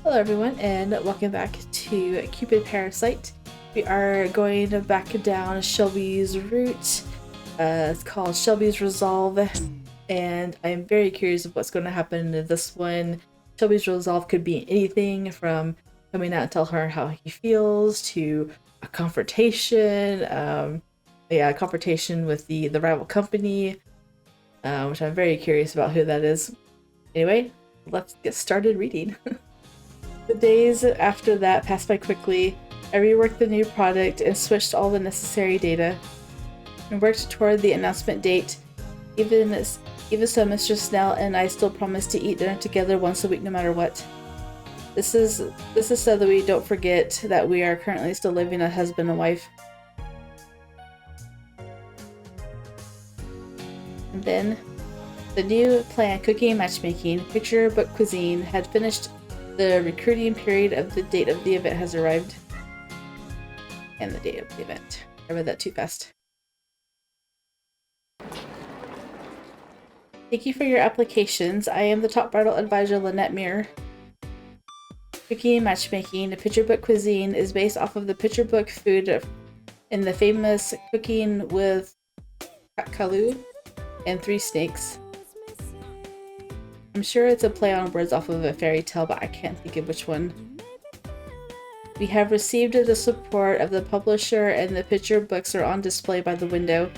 Hello everyone and welcome back to Cupid Parasite. We are going back down Shelby's route. It's called Shelby's Resolve, and I'm very curious of what's going to happen in this one. Shelby's Resolve could be anything from coming out and tell her how he feels to a confrontation. A confrontation with the rival company, which I'm very curious about who that is. Anyway, let's get started reading. The days after that passed by quickly. I reworked the new product and switched all the necessary data and worked toward the announcement date. Even so, Mr. Snail and I still promised to eat dinner together once a week no matter what. This is so that we don't forget that we are currently still living as husband and wife. And then, the new plan, cooking and matchmaking, picture book cuisine, had finished. The recruiting period of the date of the event has arrived. And the date of the event. I read that too fast. Thank you for your applications. I am the top bridal advisor, Lynette Mirror. Cooking and matchmaking, a picture book cuisine is based off of the picture book food in the famous Cooking with Kalu and Three Snakes. I'm sure it's a play on words off of a fairy tale, but I can't think of which one. We have received the support of the publisher and the picture books are on display by the window.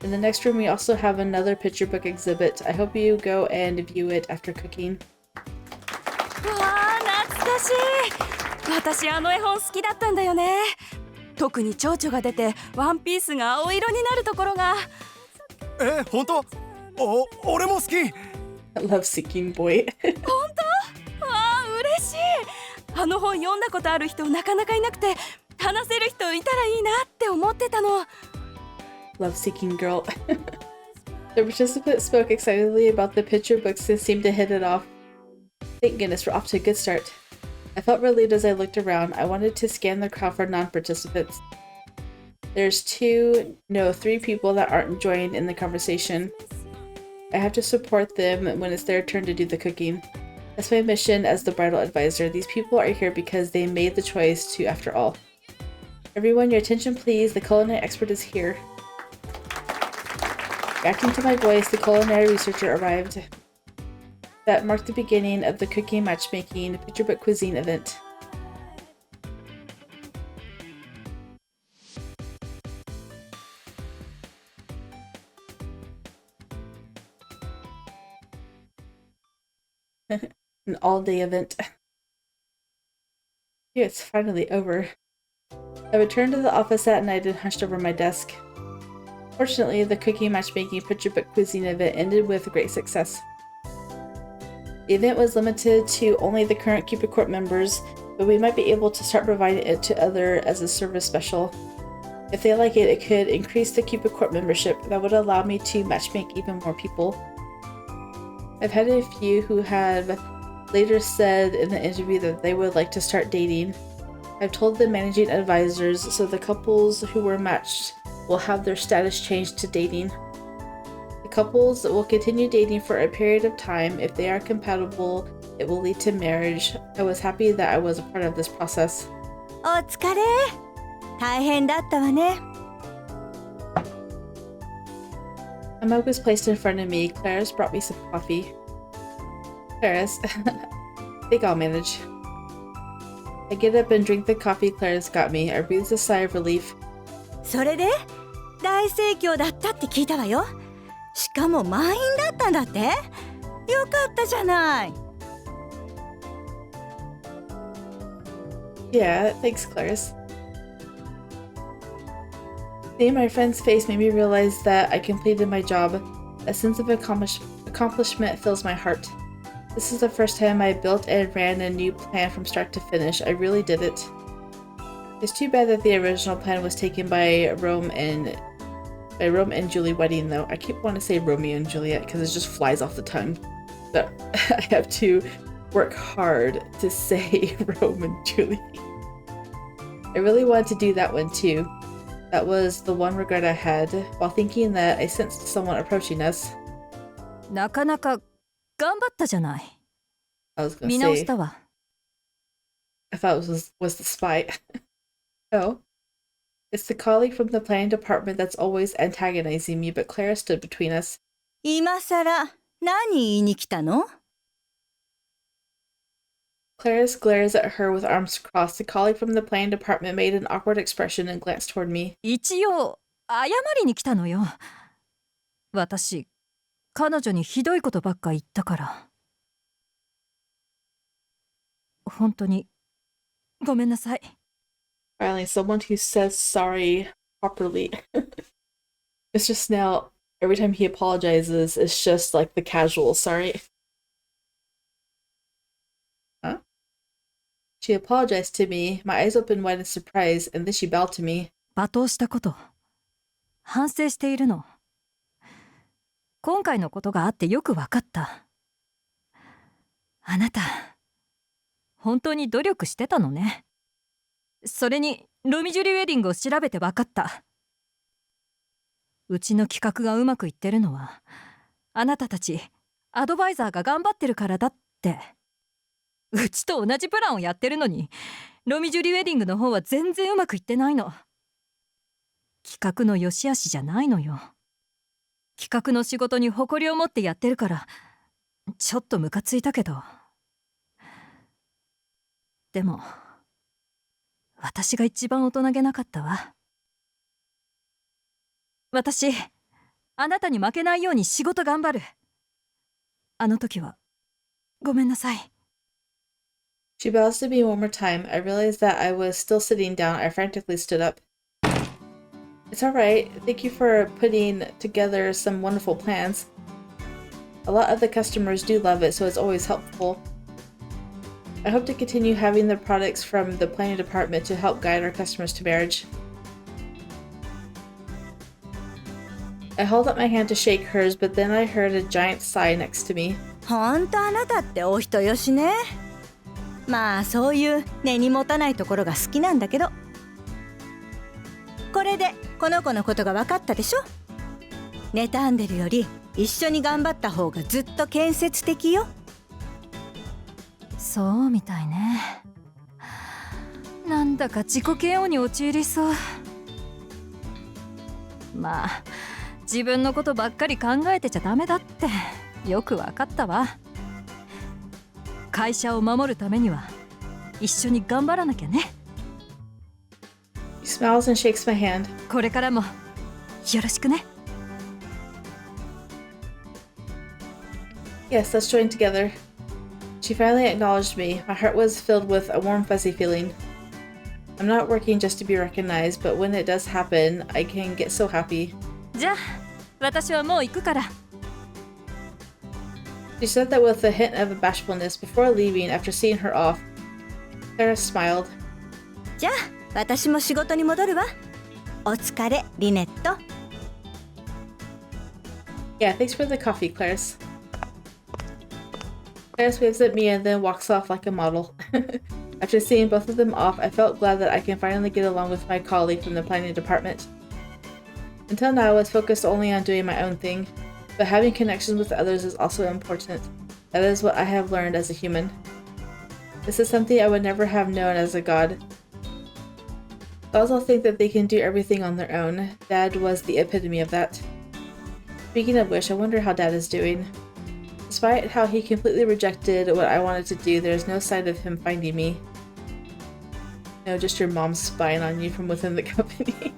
In the next room we also have another picture book exhibit. I hope you go and view it after cooking. わあ、懐かしい。私あの絵本好きだったんだよね。特に蝶々が出てワンピースが青色になるところが。本当？俺も好き。Love-seeking boy. 本当？わあ、嬉しい。あの本読んだことある人なかなかいなくて、話せる人いたらいいなって思ってたの。Love-seeking girl. The participants spoke excitedly about the picture books and seemed to hit it off. Thank goodness we're off to a good start. I felt relieved as I looked around. I wanted to scan the crowd for non-participants. There's 3 people that aren't joined in the conversation. I have to support them when it's their turn to do the cooking. That's my mission as the bridal advisor. These people are here because they made the choice to, after all. Everyone, your attention please. The culinary expert is here. Reacting to my voice, the culinary researcher arrived. That marked the beginning of the cooking matchmaking picture book cuisine event. An all-day event. Yeah, it's finally over. I returned to the office that night and hunched over my desk. Fortunately, the cooking matchmaking picture book cuisine event ended with great success. The event was limited to only the current Cupid Corp members, but we might be able to start providing it to others as a service special. If they like it, it could increase the Cupid Corp membership. That would allow me to matchmake even more people. I've had a few who have later said in the interview that they would like to start dating. I've told the managing advisors so the couples who were matched will have their status changed to dating. The couples will continue dating for a period of time. If they are compatible, it will lead to marriage. I was happy that I was a part of this process. お疲れ。大変だったわね。A mug was placed in front of me. Clarice brought me some coffee. Clarice, I think I'll manage. I get up and drink the coffee Clarice got me. I breathe a sigh of relief. それで大盛況だったって聞いたわよ。しかも満員だったんだって。よかったじゃない。Yeah, thanks, Clarice. Seeing my friend's face made me realize that I completed my job. A sense of accomplishment fills my heart. This is the first time I built and ran a new plan from start to finish. I really did it. It's too bad that the original plan was taken by Rome and Julie wedding, though. I keep wanting to say Romeo and Juliet because it just flies off the tongue. But I have to work hard to say Rome and Julie. I really wanted to do that one too. That was the one regret I had while thinking that I sensed someone approaching us. なかなか頑張ったじゃない。 I was gonna 見直し say, たわ。I thought it was the spy. Oh. It's the colleague from the planning department that's always antagonizing me, but Clara stood between us. 今さら何言いに来たの？ Clarice glares at her with arms crossed. The colleague from the planning department made an awkward expression and glanced toward me. 一応謝りに来たのよ。私、彼女にひどいことばっか言ったから。本当にごめんなさい。Finally, someone who says sorry properly. Mr. Snail, every time he apologizes, it's just like the casual sorry. Huh? She apologized to me, my eyes opened wide in surprise, and then she bowed to me. 罵倒したこと、反省しているの。今回のことがあってよくわかった。あなた、本当に努力してたのね。それにロミジュリウェディングを調べて分かった。うちの企画がうまくいってるのはあなたたちアドバイザーが頑張ってるからだって。うちと同じプランをやってるのにロミジュリウェディングの方は全然うまくいってないの。企画の良し悪しじゃないのよ。企画の仕事に誇りを持ってやってるからちょっとムカついたけど、でも私が一番大人げなかったわ。私、あなたに負けないように仕事頑張る。あの時は、ごめんなさい。She bows to me one more time. I realized that I was still sitting down. I frantically stood up. It's alright. Thank you for putting together some wonderful plans. A lot of the customers do love it, so it's always helpful. I hope to continue having the products from the planning department to help guide our customers to marriage. I held up my hand to shake hers, but then I heard a giant sigh next to me. ほんとあなたってお人よしね。まあそういう根に持たないところが好きなんだけど。これでこの子のことが分かったでしょ。妬んでるより一緒に頑張った方がずっと建設的よ。そうみたいね。なんだか自己嫌悪に陥りそう。まあ自分のことばっかり考えてちゃダメだってよくわかったわ。会社を守るためには一緒に頑張らなきゃね。He smiles and shakes my hand. これからもよろしくね。Yes, let's join together. She finally acknowledged me. My heart was filled with a warm, fuzzy feeling. I'm not working just to be recognized, but when it does happen, I can get so happy. じゃあ、私はもう行くから。She said that with a hint of bashfulness before leaving after seeing her off. Clara smiled. じゃあ、私も仕事に戻るわ。お疲れ、リネット。Yeah, thanks for the coffee, Clarice. Clarice waves at me and then walks off like a model. After seeing both of them off, I felt glad that I can finally get along with my colleague from the planning department. Until now, I was focused only on doing my own thing, but having connections with others is also important. That is what I have learned as a human. This is something I would never have known as a god. I also think that they can do everything on their own. Dad was the epitome of that. Speaking of which, I wonder how Dad is doing. Despite how he completely rejected what I wanted to do, there's no sign of him finding me. No, just your mom spying on you from within the company.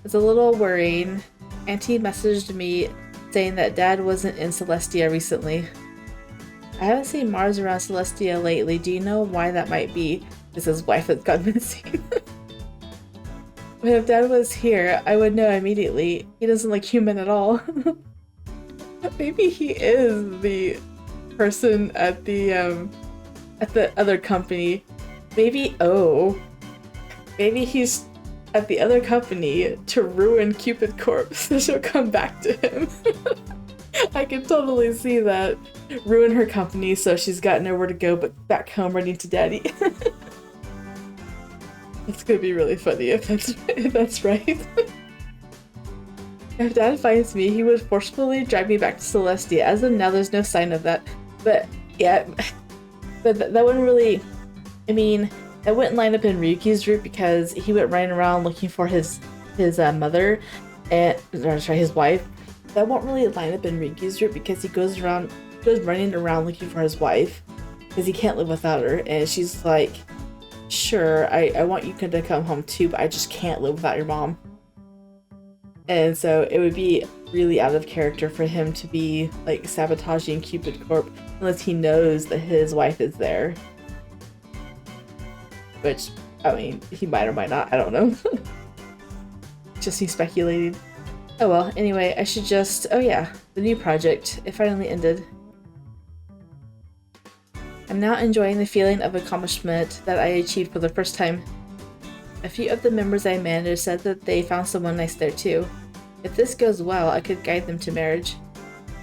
It's a little worrying. Auntie messaged me saying that Dad wasn't in Celestia recently. I haven't seen Mars around Celestia lately. Do you know why that might be? It's his wife that's gone missing. But if Dad was here, I would know immediately. He doesn't look human at all. Maybe he is the person at the other company. Maybe he's at the other company to ruin Cupid Corp so she'll come back to him. I can totally see that. Ruin her company so she's got nowhere to go but back home running to Daddy. It's gonna be really funny if that's right. If Dad finds me, he would forcefully drag me back to Celestia. As of now, there's no sign of that. But yeah, but that wouldn't really... I mean, That wouldn't line up in Ryuki's route because he went running around looking for his mother and his wife. That won't really line up in Ryuki's route because he goes running around looking for his wife because he can't live without her, and she's like, sure, I want you to come home too, but I just can't live without your mom. And so it would be really out of character for him to be like sabotaging Cupid Corp unless he knows that his wife is there. Which, I mean, he might or might not, I don't know. Just me speculating. Oh well, anyway, I should just... Oh yeah, the new project. It finally ended. I'm now enjoying the feeling of accomplishment that I achieved for the first time. A few of the members I managed said that they found someone nice there too. If this goes well, I could guide them to marriage.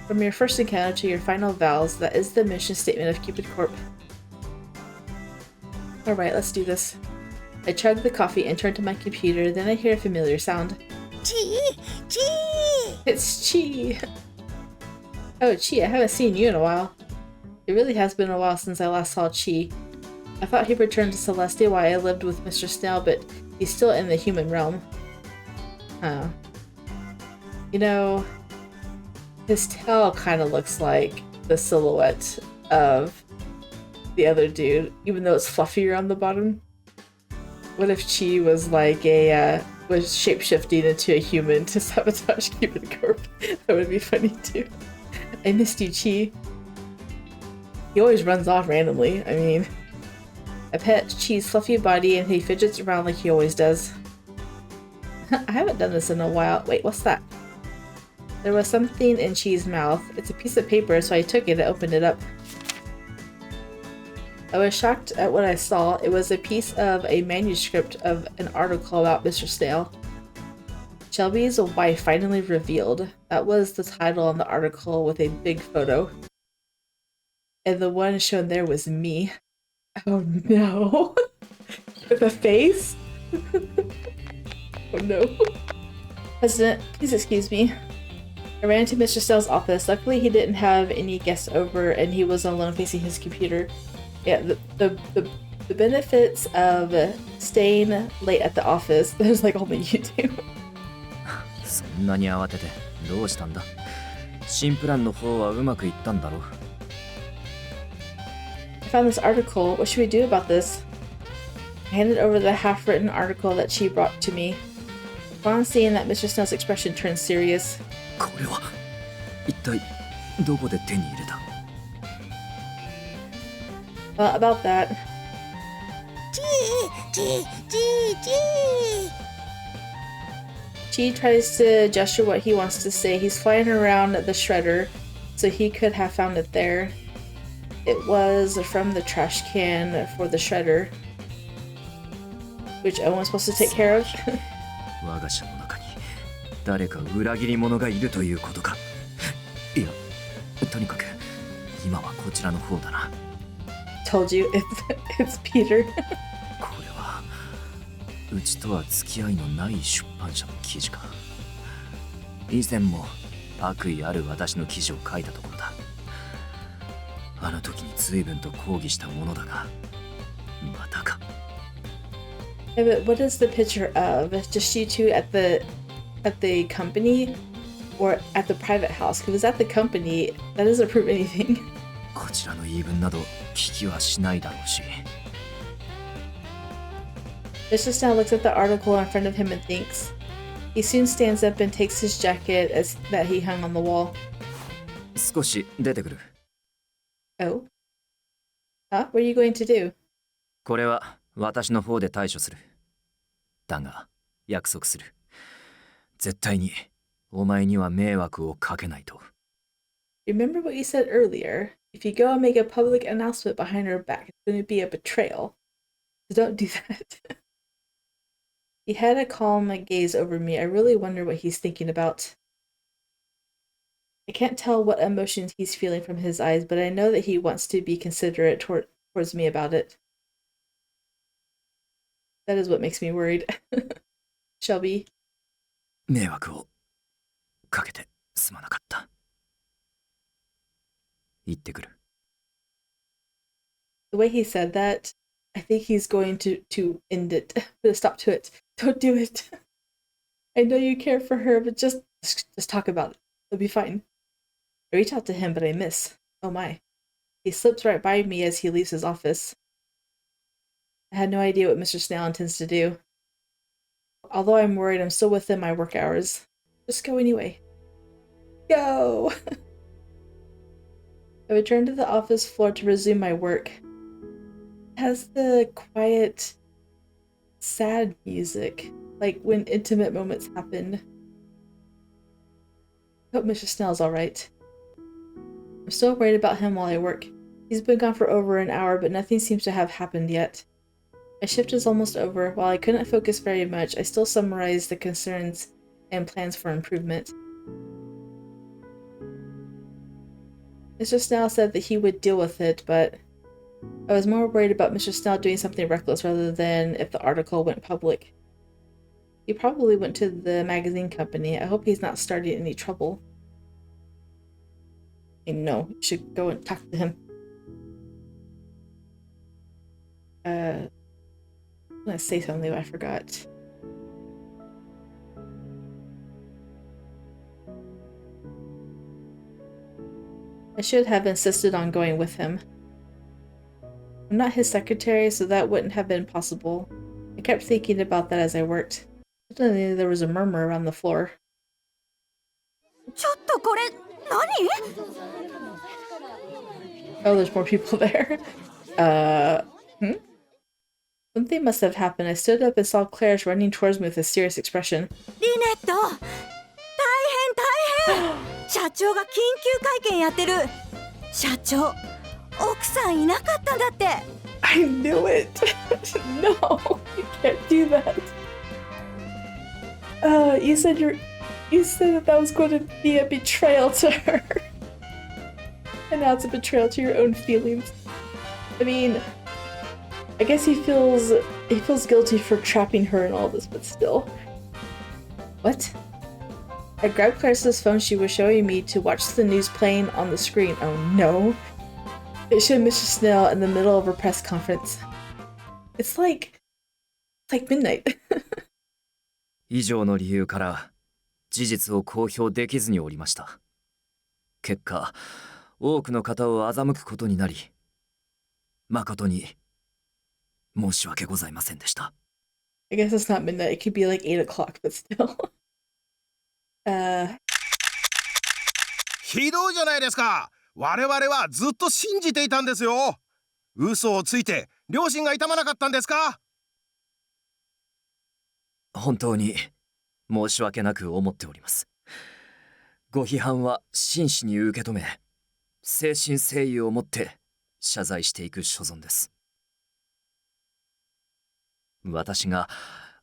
From your first encounter to your final vows, that is the mission statement of Cupid Corp. Alright, let's do this. I chug the coffee and turn to my computer, then I hear a familiar sound. Chi! Chi! It's Chi! Oh, Chi, I haven't seen you in a while. It really has been a while since I last saw Chi. I thought he returned to Celestia while I lived with Mr. Snail, but he's still in the human realm. Huh. You know, his tail kind of looks like the silhouette of the other dude, even though it's fluffier on the bottom. What if Chi was like was shapeshifting into a human to sabotage Cupid Corp? That would be funny too. I missed you, Chi. He always runs off randomly. I mean, I pet Chi's fluffy body and he fidgets around like he always does. I haven't done this in a while. Wait, what's that? There was something in Chi's mouth. It's a piece of paper, so I took it and opened it up. I was shocked at what I saw. It was a piece of a manuscript of an article about Mr. Snail. Shelby's wife finally revealed. That was the title on the article with a big photo. And the one shown there was me. Oh no. With a face? Oh no. President, please excuse me. I ran to Mr. Snail's office. Luckily he didn't have any guests over and he was alone facing his computer. Yeah, the benefits of staying late at the office, there's like only you two. そんなに慌ててどうしたんだ。新プランの方はうまくいったんだろう。I found this article. What should we do about this? I handed over the half-written article that she brought to me. Upon seeing that Mr. Snail's expression turned serious. これは一体どこで手に入れた？ Well, about that. Chi tries to gesture what he wants to say. He's flying around the shredder, so he could have found it there. It was from the trash can for the shredder, which Owen's supposed to take care of. 我が社の中に誰か裏切り者がいるということか。いや、とにかく今はこちらの方だな。Told you, it's Peter. これはうちとは付き合いのない出版社の記事か。以前も悪意ある私の記事を書いたところだ。あの時に随分と抗議したものだが、またか。Yeah, but what is the picture of? Just you two at the company, or at the private house? Because at the company, that doesn't prove anything. こちらの言い分など聞きはしないだろうし。Mr. Snail looks at the article in front of him and thinks. He soon stands up and takes his jacket that he hung on the wall. 少し出てくる。Oh? Huh? What are you going to do? これは私の方で対処する。だが、約束する。絶対にお前には迷惑をかけないと。Remember what you said earlier? If you go and make a public announcement behind her back, it's going to be a betrayal. So don't do that. He had a calm gaze over me. I really wonder what he's thinking about. I can't tell what emotions he's feeling from his eyes, but I know that he wants to be considerate towards me about it. That is what makes me worried. Shelby. 迷惑をかけてすまなかった。行ってくる。The way he said that, I think he's going to end it. Put a stop to it. Don't do it. I know you care for her, but just talk about it. It'll be fine. I reach out to him, but I miss. Oh my. He slips right by me as he leaves his office. I had no idea what Mr. Snail intends to do. Although I'm worried, I'm still within my work hours. Just go anyway. Go! I return to the office floor to resume my work. It has the quiet, sad music, like when intimate moments happen. I hope Mr. Snell's alright. I'm still worried about him while I work. He's been gone for over an hour, but nothing seems to have happened yet. My shift is almost over. While I couldn't focus very much, I still summarized the concerns and plans for improvement. Mr. Snell said that he would deal with it, but I was more worried about Mr. Snell doing something reckless rather than if the article went public. He probably went to the magazine company. I hope he's not starting any trouble. I know, you should go and talk to him. I'm gonna say something, but I forgot. I should have insisted on going with him. I'm not his secretary, so that wouldn't have been possible. I kept thinking about that as I worked. Suddenly there was a murmur around the floor. ちょっとこれ何？ Oh, there's more people there. Something must have happened. I stood up and saw Claire's running towards me with a serious expression. リネット、大変大変。社長が緊急会見やってる。社長、奥さんいなかったんだって。I knew it! No, you can't do that. You said that was going to be a betrayal to her. And now it's a betrayal to your own feelings. I mean, I guess he feels guilty for trapping her in all this, but still. What? I grabbed Clarice's phone she was showing me to watch the news playing on the screen. Oh no. It showed Mr. Snail in the middle of a press conference. It's like midnight. 以上の理由から事実を公表できずにおりました。結果、多くの方を欺くことになり、誠に申し訳ございませんでした。I guess it's not midnight. It could be like 8 o'clock, but still. ひどいじゃないですか。我々はずっと信じていたんですよ。嘘をついて両親が痛まなかったんですか？本当に申し訳なく思っております。ご批判は真摯に受け止め、誠心誠意を持って謝罪していく所存です。私が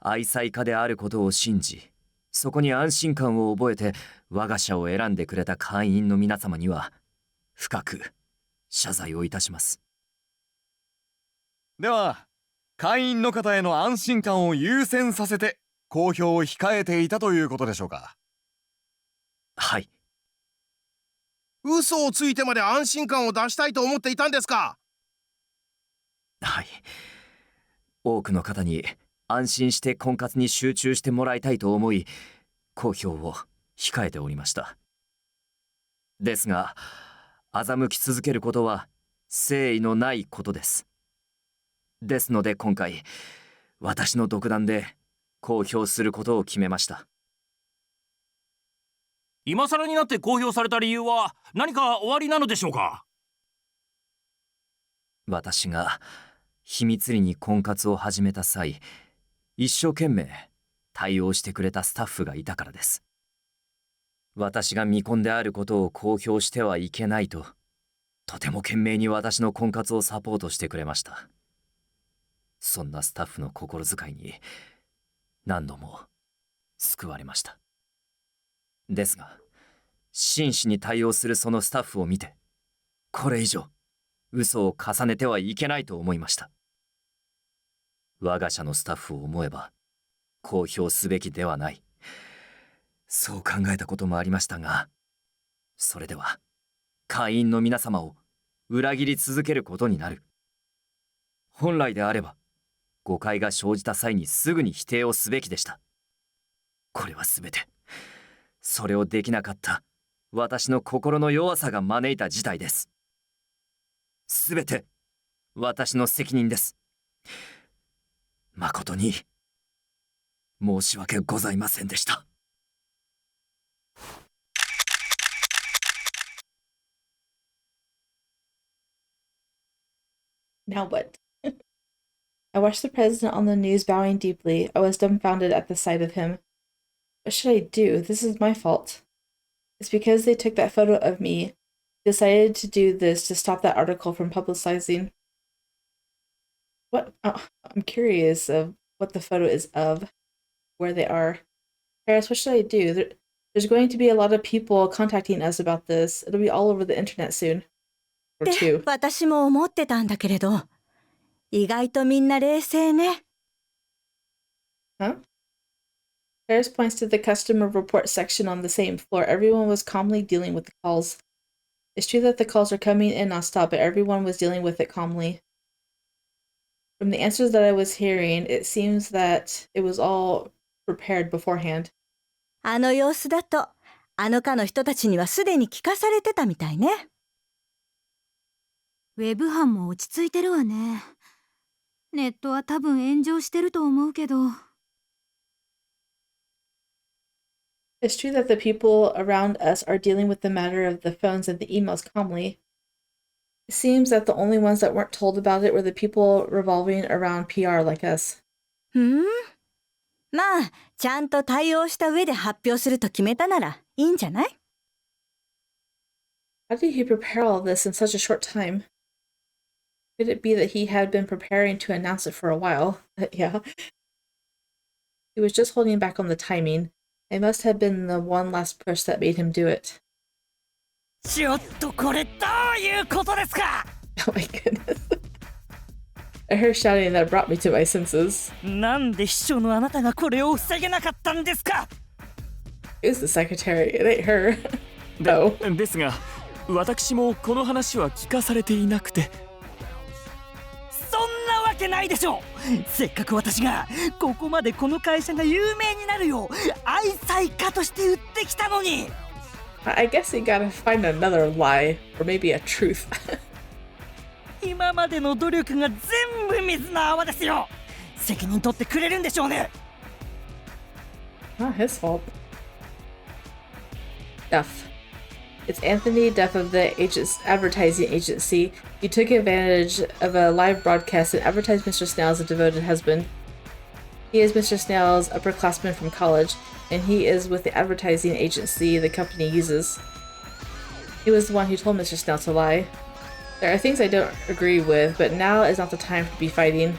愛妻家であることを信じ、そこに安心感を覚えて我が社を選んでくれた会員の皆様には深く謝罪をいたします。では、会員の方への安心感を優先させて公表を控えていたということでしょうか？はい。嘘をついてまで安心感を出したいと思っていたんですか？はい。多くの方に安心して婚活に集中してもらいたいと思い、公表を控えておりました。ですが、欺き続けることは誠意のないことです。ですので今回、私の独断で公表することを決めました。今更になって公表された理由は何かおありなのでしょうか？私が秘密裏に婚活を始めた際、一生懸命対応してくれたスタッフがいたからです。私が未婚であることを公表してはいけないと、とても懸命に私の婚活をサポートしてくれました。そんなスタッフの心遣いに何度も救われました。ですが、真摯に対応するそのスタッフを見て、これ以上嘘を重ねてはいけないと思いました。我が社のスタッフを思えば公表すべきではない、そう考えたこともありましたが、それでは会員の皆様を裏切り続けることになる。本来であれば誤解が生じた際にすぐに否定をすべきでした。これは全てそれをできなかった私の心の弱さが招いた事態です。全て私の責任です。誠に申し訳ございませんでした。Now what? I watched the president on the news bowing deeply. I was dumbfounded at the sight of him. What should I do? This is my fault. It's because they took that photo of me. Decided to do this to stop that article from publicizing. What? Oh, I'm curious of what the photo is of, where they are. Paris, what should I do? There's going to be a lot of people contacting us about this. It'll be all over the internet soon. Or って two. 私も思ってたんだけれど、意外とみんな冷静ね。Huh? Paris points to the customer report section on the same floor. Everyone was calmly dealing with the calls. It's true that the calls are coming in nonstop, but everyone was dealing with it calmly. From the answers that I was hearing, it seems that it was all prepared beforehand. あの様子だと、あの課の人たちにはすでに聞かされてたみたいね。ウェブ班も落ち着いてるわね。ネットは多分炎上してると思うけど。It's true that the people around us are dealing with the matter of the phones and the emails calmly. It seems that the only ones that weren't told about it were the people revolving around PR like us. まあ、ちゃんと対応した上で発表すると決めたならいいんじゃない？ How did he prepare all this in such a short time? Could it be that he had been preparing to announce it for a while? Yeah. He was just holding back on the timing. It must have been the one last push that made him do it. ちょっとこれどういうことですか？ Oh my goodness. I heard shouting that brought me to my senses. なんで秘書のあなたがこれを防げなかったんですか？ Who's the secretary? It ain't her. No. ですが私もこの話は聞かされていなくて。そんなわけないでしょ。せっかく私がここまでこの会社が有名になるよう愛妻家として売ってきたのに。I guess you gotta find another lie, or maybe a truth. 今までの努力が全部水の泡ですよ。責任取ってくれるんでしょうね。Not his fault. Duff. It's Anthony Duff of the advertising agency. You took advantage of a live broadcast and advertised Mr. Snail as a devoted husband. He is Mr. Snail's upperclassman from college, and he is with the advertising agency the company uses. He was the one who told Mr. Snail to lie. There are things I don't agree with, but now is not the time to be fighting.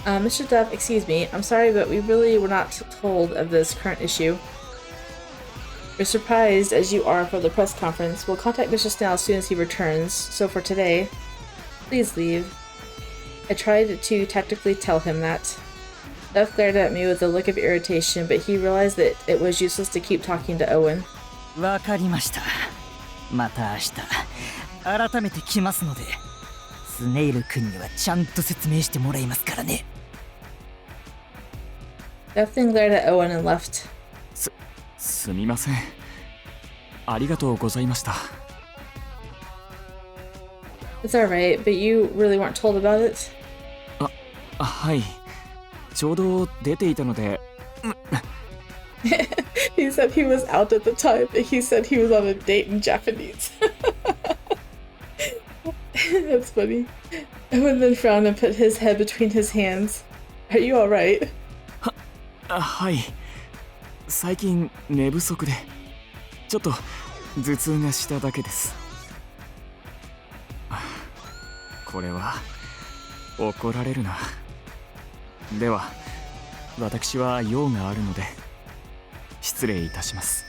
Mr. Duff, excuse me, I'm sorry, but we really were not told of this current issue. You're surprised as you are for the press conference. We'll contact Mr. Snail as soon as he returns, so for today, please leave. I tried to tactically tell him that. Duff glared at me with a look of irritation, but he realized that it was useless to keep talking to Owen. わかりました。また明日改めて来ますので、スネイル君にはちゃんと説明してもらいますからね。Duff then glared at Owen and left. すみません。ありがとうございました。It's alright, but you really weren't told about it? はい。ちょうど出ていたので。He said he was out at the time, but he said he was on a date in Japanese. That's funny. Owen then frowned and put his head between his hands. Are you alright? はい。最近寝不足でちょっと頭痛がしただけです。これは怒られるな。では私は用があるので失礼いたします。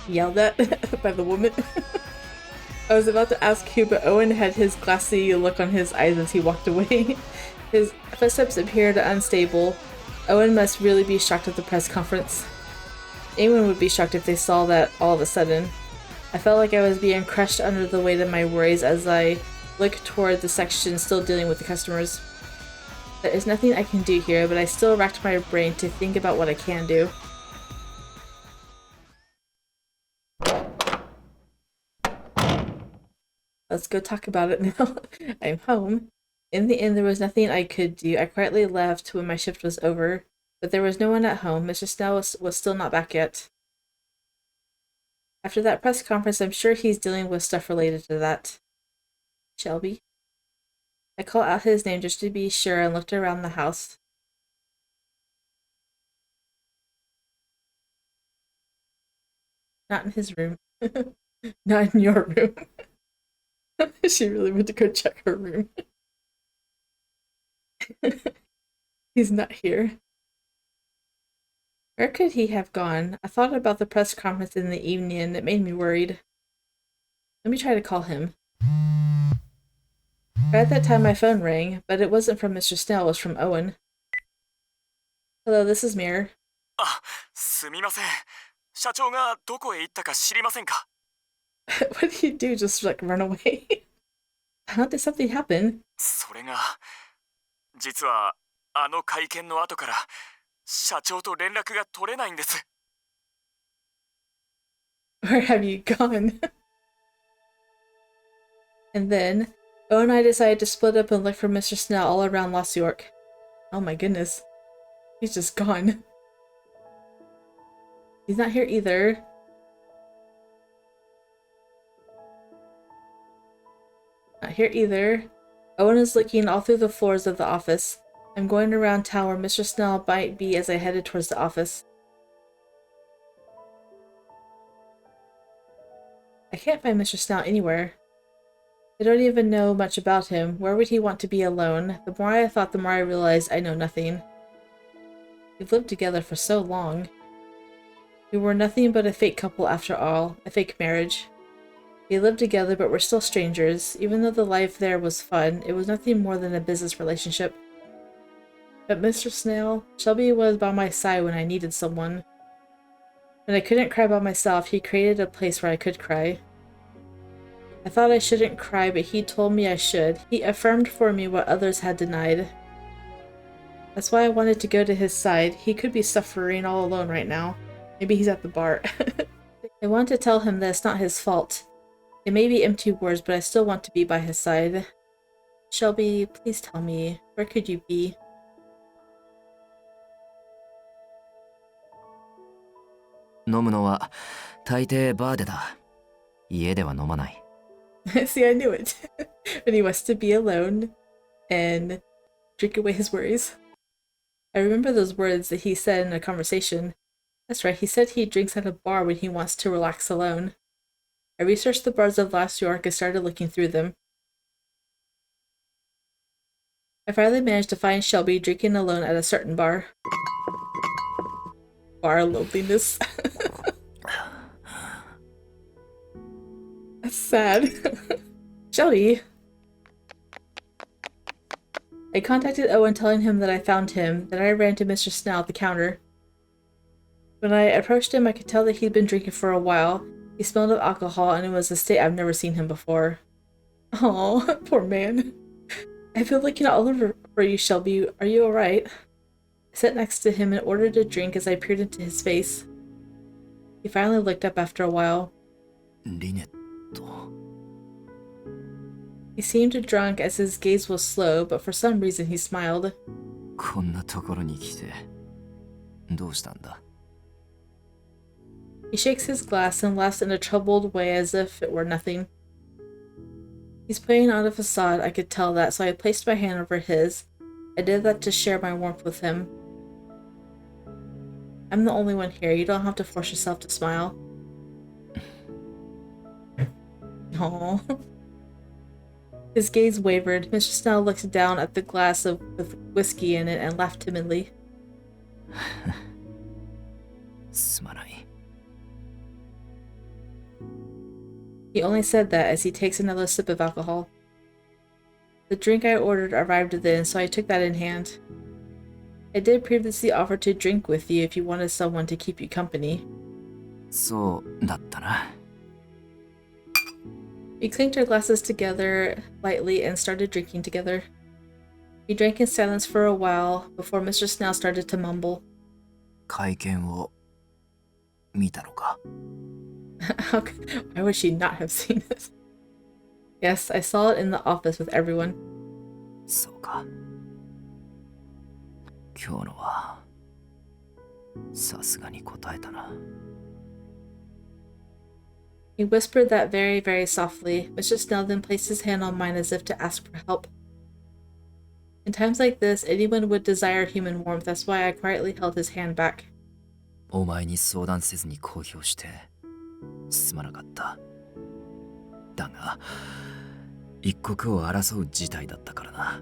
Yelled at by the woman. I was about to ask who, but Owen had his glassy look on his eyes as he walked away. His footsteps appeared unstable. Owen must really be shocked at the press conference. Anyone would be shocked if they saw that all of a sudden. I felt like I was being crushed under the weight of my worries as I look toward the section still dealing with the customers. There is nothing I can do here, but I still racked my brain to think about what I can do. Let's go talk about it now. I'm home. In the end, there was nothing I could do. I quietly left when my shift was over, but there was no one at home. Mr. Snail was still not back yet. After that press conference, I'm sure he's dealing with stuff related to that. Shelby? I called out his name just to be sure and looked around the house. Not in his room. Not in your room. She really went to go check her room. He's not here. Where could he have gone? I thought about the press conference in the evening and it made me worried. Let me try to call him. Right at that time my phone rang, but it wasn't from Mr. Snail, it was from Owen. Hello, this is Mirror. あ、すみません。社長がどこへ行ったか知りませんか? What did he do? Just like run away? How did something happen? それが、実はあの会見の後から社長と連絡が取れないんです。Where have you gone? And then, Owen and I decided to split up and look for Mr. Snail all around Lost York. Oh my goodness. He's just gone. He's not here either. Not here either. Owen is looking all through the floors of the office. I'm going around town where Mr. Snail might be as I headed towards the office. I can't find Mr. Snail anywhere. I don't even know much about him. Where would he want to be alone? The more I thought, the more I realized I know nothing. We've lived together for so long. We were nothing but a fake couple after all, a fake marriage. We lived together, but we're still strangers. Even though the life there was fun, it was nothing more than a business relationship. But Mr. Snail, Shelby was by my side when I needed someone. When I couldn't cry by myself, he created a place where I could cry. I thought I shouldn't cry, but he told me I should. He affirmed for me what others had denied. That's why I wanted to go to his side. He could be suffering all alone right now. Maybe he's at the bar. I want to tell him that it's not his fault. It may be empty words, but I still want to be by his side. Shelby, please tell me, where could you be? See, I knew it. When he wants to be alone and drink away his worries. I remember those words that he said in a conversation. That's right, he said he drinks at a bar when he wants to relax alone. I researched the bars of Lost York and started looking through them. I finally managed to find Shelby drinking alone at a certain bar. Bar loneliness. That's sad. Shelby! I contacted Owen telling him that I found him, then I ran to Mr. Snail at the counter. When I approached him, I could tell that he'd been drinking for a while. He smelled of alcohol, and it was a state I've never seen him before. Oh, poor man. I've been looking all over for you, Shelby. Are you alright? I sat next to him and ordered a drink as I peered into his face. He finally looked up after a while. Lynette. He seemed drunk as his gaze was slow, but for some reason he smiled. こんなところに来てどうしたんだ? He shakes his glass and laughs in a troubled way as if it were nothing. He's putting on a facade, I could tell that, so I placed my hand over his. I did that to share my warmth with him. I'm the only one here. You don't have to force yourself to smile. Aww. His gaze wavered. Mr. Snail looked down at the glass with whiskey in it and laughed timidly. すまない. He only said that as he takes another sip of alcohol. The drink I ordered arrived then, so I took that in hand. I did previously offer to drink with you if you wanted someone to keep you company. そうだったな. We clinked our glasses together lightly and started drinking together. We drank in silence for a while before Mr. Snail started to mumble. 会見を見たのか? Why would she not have seen this? Yes, I saw it in the office with everyone. そうか。今日のはさすがに答えたな。He whispered that very, very softly. Mr. Snail then placed his hand on mine as if to ask for help. In times like this, anyone would desire human warmth. That's why I quietly held his hand back. お前に相談せずに公表してすまなかった。だが、一刻を争う事態だったからな。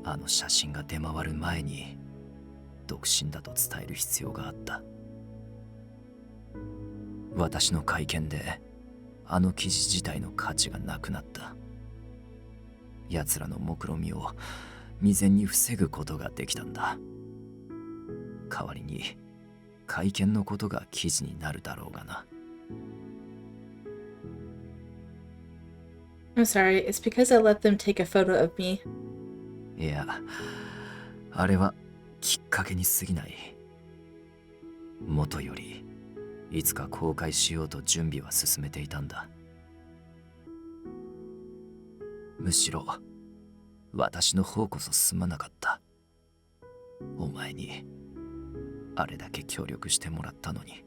あの写真が出回る前に独身だと伝える必要があった。私の会見であの記事自体の価値がなくなった。奴らの目論見を未然に防ぐことができたんだ。代わりに会見のことが記事になるだろうがな。I'm sorry, it's because I let them take a photo of me. いや、あれはきっかけに過ぎない。もとよりいつか公開しようと準備は進めていたんだ。むしろ私の方こそすまなかった。お前にあれだけ協力してもらったのに。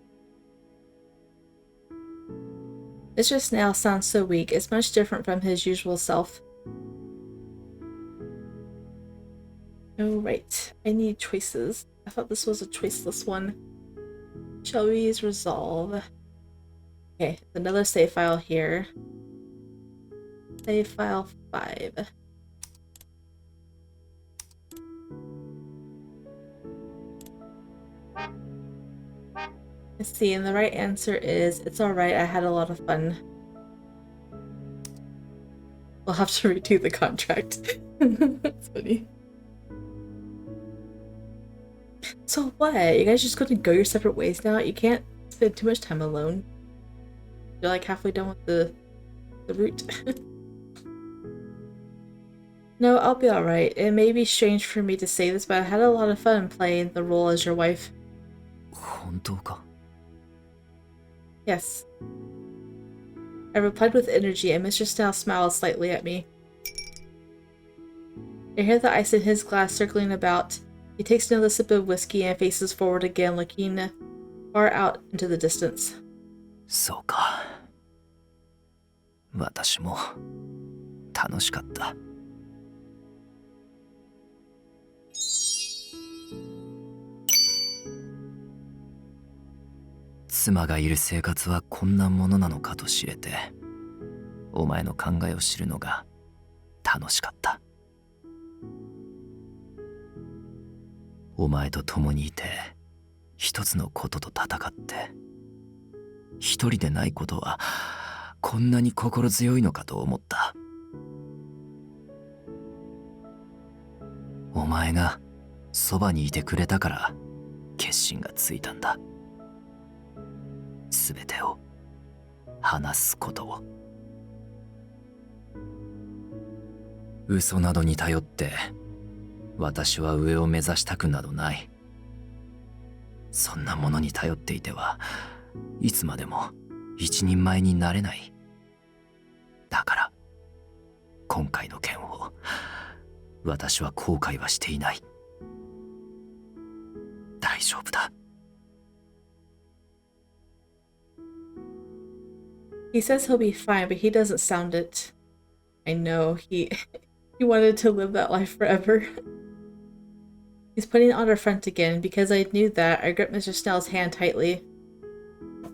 Mr. Snail sounds so weak. It's much different from his usual self. Oh, right. I need choices. I thought this was a choiceless one. Shelby's resolve. Okay, another save file here. Save file 5. Let's see, and the right answer is, it's alright, I had a lot of fun. We'll have to redo the contract. That's funny. So what? You guys just gonna go your separate ways now? You can't spend too much time alone. You're like halfway done with the route. No, I'll be alright. It may be strange for me to say this, but I had a lot of fun playing the role as your wife. 本当か? Yes. I replied with energy, and Mr. Snail smiled slightly at me. I hear the ice in his glass circling about. He takes another sip of whiskey and faces forward again, looking far out into the distance. そうか。私も楽しかった。妻がいる生活はこんなものなのかと知れて、お前の考えを知るのが楽しかった。お前と共にいて、一つのことと戦って、一人でないことはこんなに心強いのかと思った。お前がそばにいてくれたから決心がついたんだ。すべてを話すことを。嘘などに頼って私は上を目指したくなどない。そんなものに頼っていてはいつまでも一人前になれない。だから今回の件を私は後悔はしていない。大丈夫だ。He says he'll be fine, but he doesn't sound it. I know, he wanted to live that life forever. He's putting on our front again. Because I knew that, I gripped Mr. Snail's hand tightly.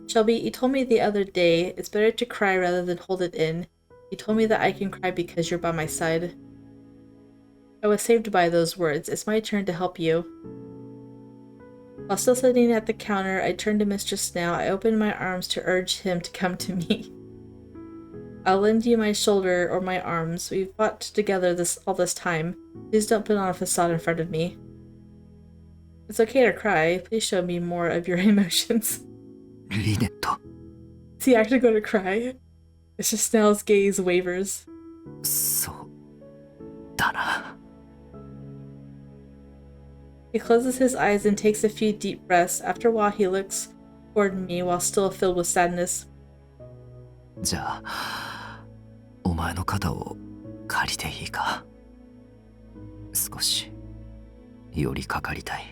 Shelby, you told me the other day, it's better to cry rather than hold it in. You told me that I can cry because you're by my side. I was saved by those words. It's my turn to help you. While still sitting at the counter, I turned to Mr. Snail. I opened my arms to urge him to come to me. I'll lend you my shoulder or my arms. We've fought together all this time. Please don't put on a facade in front of me. It's okay to cry. Please show me more of your emotions. Lynette. Is he actually going to cry? Mr. Snell's gaze wavers. そうだな。 He closes his eyes and takes a few deep breaths. After a while, he looks toward me while still filled with sadness. じゃあお前の肩を借りていいか。少し寄りかかりたい。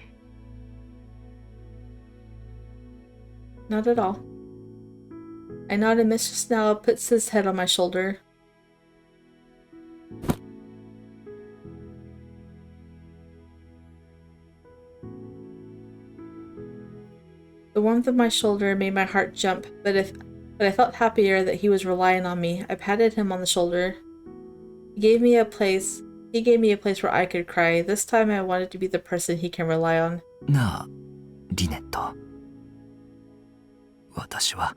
Not at all. I nod and Mr. Snell puts his head on my shoulder. The warmth of my shoulder made my heart jump, but I felt happier that he was relying on me. I patted him on the shoulder. He gave me a place where I could cry. This time I wanted to be the person he can rely on. なあリネット、私は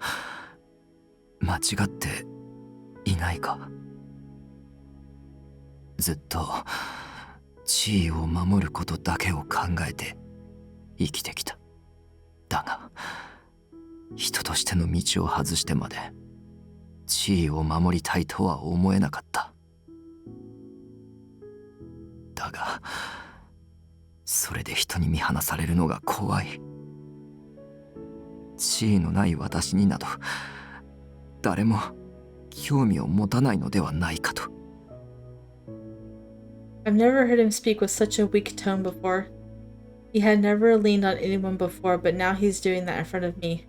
間違っていないか。ずっと地位を守ることだけを考えて生きてきた。だが人としての道を外してまで地位を守りたいとは思えなかった。だがそれで人に見放されるのが怖い。地位のない私になど誰も興味を持たないのではないかと。 I've never heard him speak with such a weak tone before. He had never leaned on anyone before, but now he's doing that in front of me.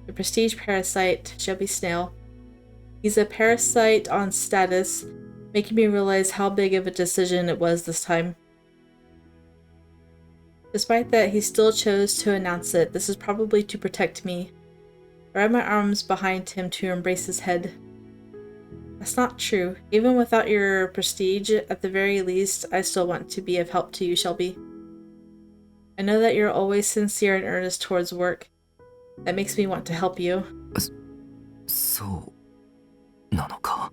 The prestige parasite, Shelby Snail. He's a parasite on status, making me realize how big of a decision it was this time. Despite that, he still chose to announce it. This is probably to protect me. I wrap my arms behind him to embrace his head. That's not true. Even without your prestige, at the very least, I still want to be of help to you, Shelby. I know that you're always sincere and earnest towards work. That makes me want to help you. そうなのか。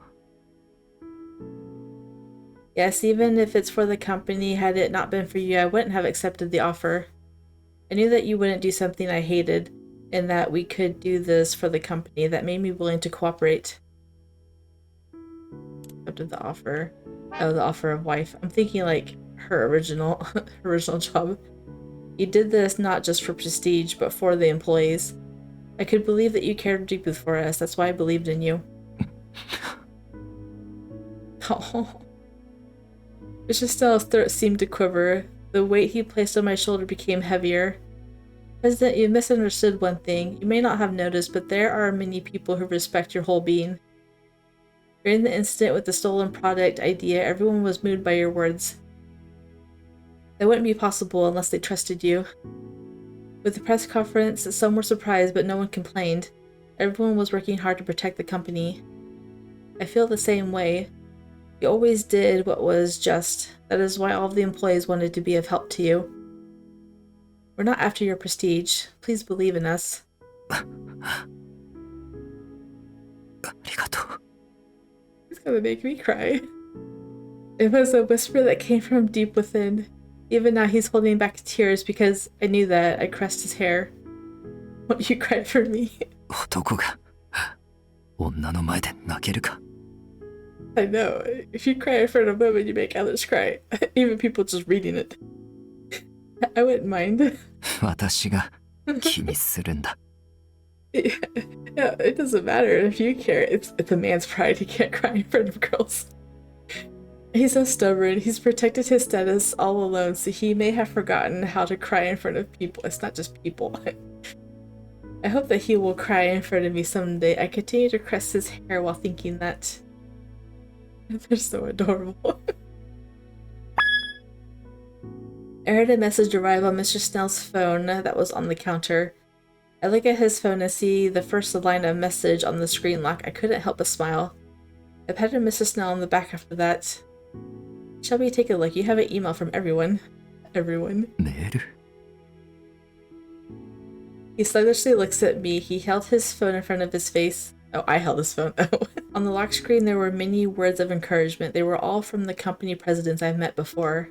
Yes, even if it's for the company, had it not been for you, I wouldn't have accepted the offer. I knew that you wouldn't do something I hated, and that we could do this for the company. That made me willing to cooperate. Accepted the offer. Oh, the offer of wife. I'm thinking like her original job. You did this not just for prestige, but for the employees. I could believe that you cared deeply for us. That's why I believed in you. Oh. Mr. Snell's throat seemed to quiver. The weight he placed on my shoulder became heavier. President, you misunderstood one thing. You may not have noticed, but there are many people who respect your whole being. During the incident with the stolen product idea, everyone was moved by your words. That wouldn't be possible unless they trusted you. With the press conference, some were surprised, but no one complained. Everyone was working hard to protect the company. I feel the same way. You always did what was just. That is why all of the employees wanted to be of help to you. We're not after your prestige. Please believe in us. ありがとう。 It's gonna make me cry. It was a whisper that came from deep within. Even now he's holding back tears because I knew that. I caressed his hair. Won't you cry for me? 男が女の前で泣けるか。 I know. If you cry in front of women, you make others cry. Even people just reading it. I wouldn't mind. 私が気にするんだ。 Yeah, it doesn't matter if you care. It's a man's pride. He can't cry in front of girls. He's so stubborn. He's protected his status all alone, so he may have forgotten how to cry in front of people. It's not just people. I hope that he will cry in front of me someday. I continue to caress his hair while thinking that. They're so adorable. I heard a message arrive on Mr. Snell's phone that was on the counter. I look at his phone and see the first line of message on the screen lock. I couldn't help but smile. I patted Mr. Snell on the back after that. Shelby, take a look. You have an email from everyone. Everyone. メール。 He sluggishly looks at me. He held his phone in front of his face. Oh, I held his phone. Oh. On the lock screen, there were many words of encouragement. They were all from the company presidents I've met before.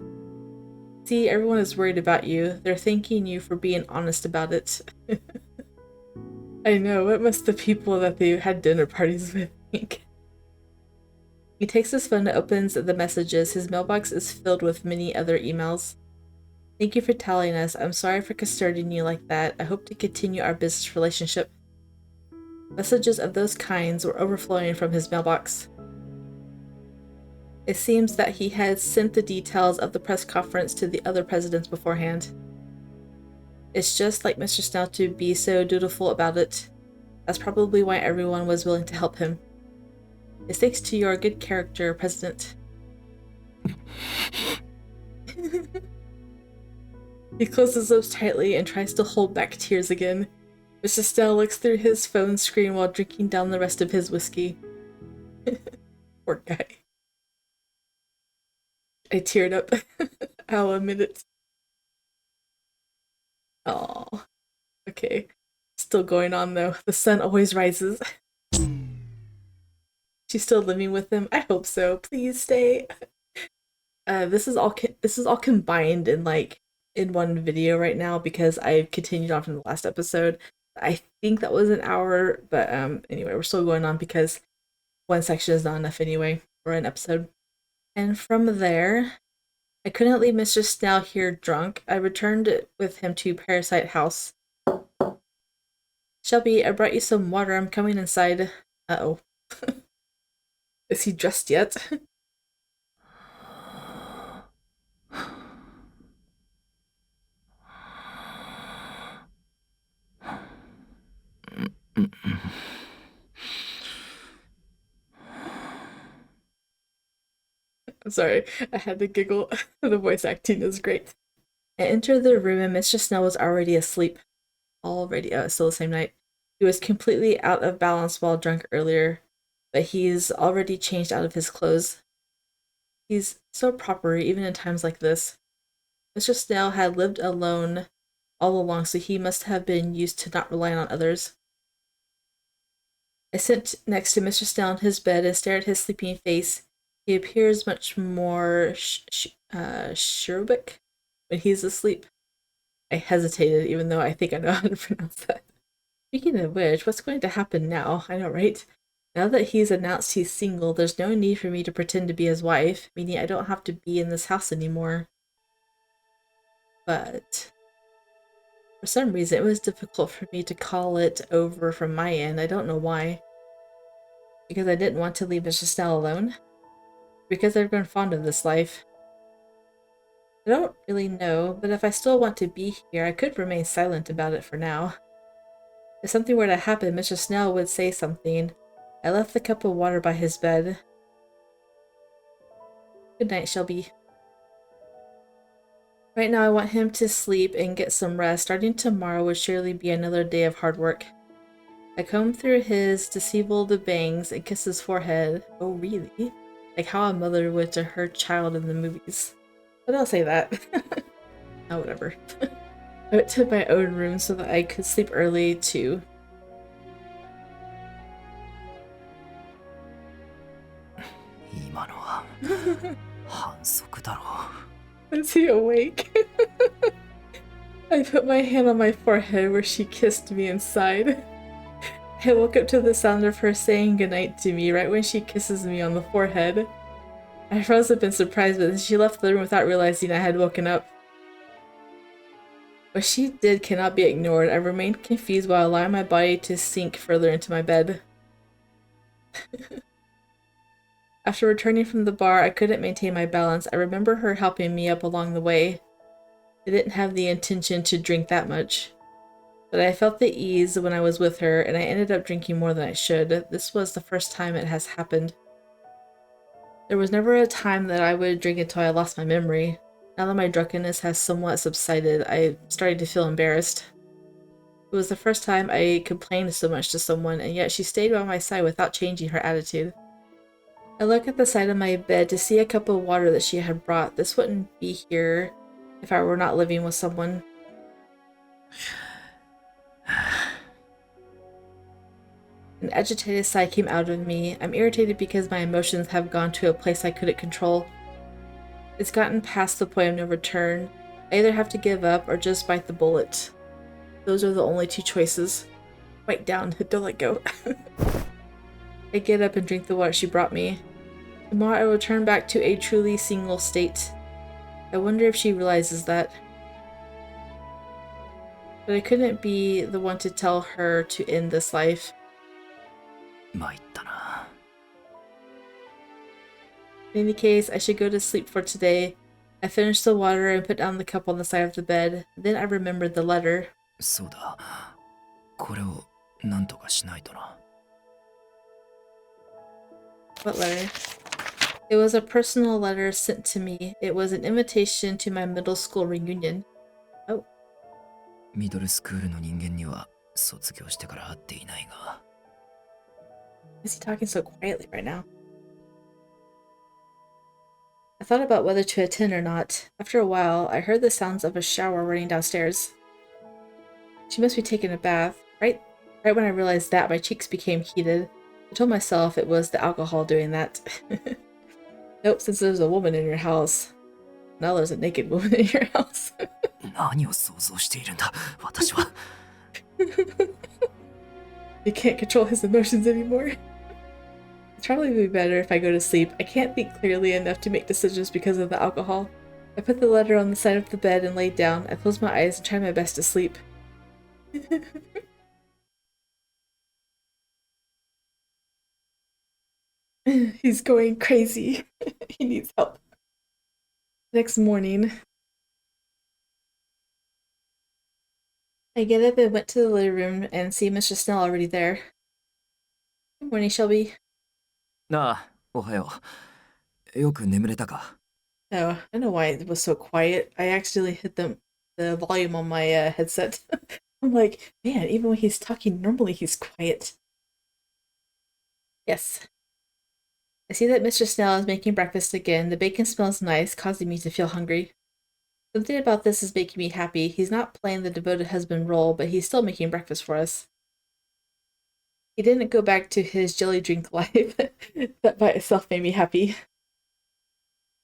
See, everyone is worried about you. They're thanking you for being honest about it. I know. What must the people that they had dinner parties with? He takes his phone and opens the messages. His mailbox is filled with many other emails. Thank you for telling us. I'm sorry for custarding you like that. I hope to continue our business relationship. Messages of those kinds were overflowing from his mailbox. It seems that he had sent the details of the press conference to the other presidents beforehand. It's just like Mr. Snail to be so dutiful about it. That's probably why everyone was willing to help him. It's thanks to your good character, President. He closes his lips tightly and tries to hold back tears again. Mr. Snail looks through his phone screen while drinking down the rest of his whiskey. Poor guy. I teared up. I'll admit it. Oh, okay. Still going on though. The sun always rises. She's still living with him. I hope so. Please stay. This is all combined in one video right now because I continued on from the last episode. I think that was an hour, but anyway, we're still going on because one section is not enough anyway for an episode. And from there, I couldn't leave Mr. Snail here drunk. I returned with him to Parasite House. Shelby, I brought you some water. I'm coming inside. Uh-oh. Is he dressed yet? I'm sorry, I had to giggle. The voice acting is great. I entered the room and Mr. Snail was already asleep. Still the same night. He was completely out of balance while drunk earlier, but he's already changed out of his clothes. He's so proper even in times like this. Mr. Snail had lived alone all along, so he must have been used to not relying on others. I sit next to Mr. Snail on his bed and stare at his sleeping face. He appears much more cherubic when he's asleep. I hesitated, even though I think I know how to pronounce that. Speaking of which, what's going to happen now? I know, right? Now that he's announced he's single, there's no need for me to pretend to be his wife, meaning I don't have to be in this house anymore. But for some reason, it was difficult for me to call it over from my end. I don't know why. Because I didn't want to leave Mr. Snail alone. Because I've grown fond of this life. I don't really know, but if I still want to be here, I could remain silent about it for now. If something were to happen, Mr. Snail would say something. I left the cup of water by his bed. Good night, Shelby. Right now I want him to sleep and get some rest. Starting tomorrow would surely be another day of hard work. I comb through his disabled bangs and kiss his forehead. Oh, really? Like how a mother would to her child in the movies. But I'll say that. Oh, whatever. I went to my own room so that I could sleep early too. Is he awake? I put my hand on my forehead where she kissed me and sighed. I woke up to the sound of her saying goodnight to me right when she kisses me on the forehead. I froze up in surprise, but then she left the room without realizing I had woken up. What she did cannot be ignored. I remained confused while allowing my body to sink further into my bed. After returning from the bar, I couldn't maintain my balance. I remember her helping me up along the way. I didn't have the intention to drink that much, but I felt the ease when I was with her, and I ended up drinking more than I should. This was the first time it has happened. There was never a time that I would drink until I lost my memory. Now that my drunkenness has somewhat subsided, I started to feel embarrassed. It was the first time I complained so much to someone, and yet she stayed by my side without changing her attitude. I look at the side of my bed to see a cup of water that she had brought. This wouldn't be here if I were not living with someone. An agitated sigh came out of me. I'm irritated because my emotions have gone to a place I couldn't control. It's gotten past the point of no return. I either have to give up or just bite the bullet. Those are the only two choices. Bite down, don't let go. I get up and drink the water she brought me. Tomorrow I will return back to a truly single state. I wonder if she realizes that. But I couldn't be the one to tell her to end this life. 参ったな。 In any case, I should go to sleep for today. I finished the water and put down the cup on the side of the bed. Then I remembered the letter. そうだ。これを何とかしないとな。 What letter? It was a personal letter sent to me. It was an invitation to my middle school reunion. Oh. ミドルスクールの人間には卒業してから会っていないが。 Is he talking so quietly right now? I thought about whether to attend or not. After a while, I heard the sounds of a shower running downstairs. She must be taking a bath. Right when I realized that, my cheeks became heated. I told myself it was the alcohol doing that. Nope, since there's a woman in your house. Now there's a naked woman in your house. 何を想像しているんだ、私は。He can't control his emotions anymore. It's probably be better if I go to sleep. I can't think clearly enough to make decisions because of the alcohol. I put the letter on the side of the bed and laid down. I closed my eyes and tried my best to sleep. He's going crazy. He needs help. Next morning, I get up and went to the living room and see Mr. Snail already there. Good morning, Shelby. なあ、おはよう。よく眠れたか？ Oh, I don't know why it was so quiet. I accidentally hit the volume on my headset. I'm like, man, even when he's talking normally, he's quiet. Yes. I see that Mr. Snail is making breakfast again. The bacon smells nice, causing me to feel hungry. Something about this is making me happy. He's not playing the devoted husband role, but he's still making breakfast for us. He didn't go back to his jelly drink life. That by itself made me happy.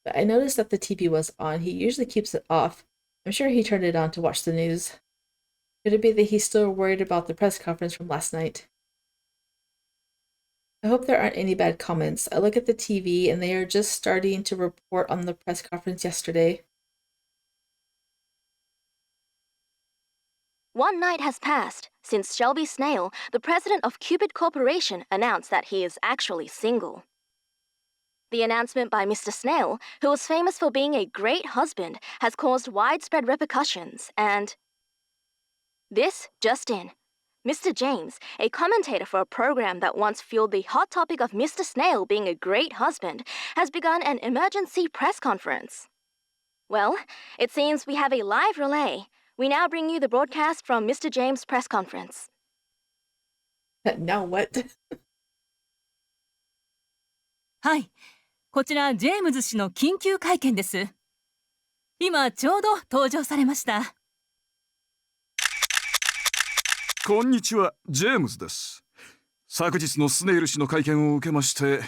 But I noticed that the TV was on. He usually keeps it off. I'm sure he turned it on to watch the news. Could it be that he's still worried about the press conference from last night? I hope there aren't any bad comments. I look at the TV and they are just starting to report on the press conference yesterday. One night has passed since Shelby Snail, the president of Cupid Corporation, announced that he is actually single. The announcement by Mr. Snail, who was famous for being a great husband, has caused widespread repercussions, and this just in. Mr. James, a commentator for a program that once fueled the hot topic of Mr. Snail being a great husband, has begun an emergency press conference. Well, it seems we have a live relay. We now bring you the broadcast from Mr. James' press conference. Now what? はい、こちらジェームズ氏の緊急会見です。今ちょうど登場されました。こんにちは、ジェームズです。昨日のスネイル氏の会見を受けまして、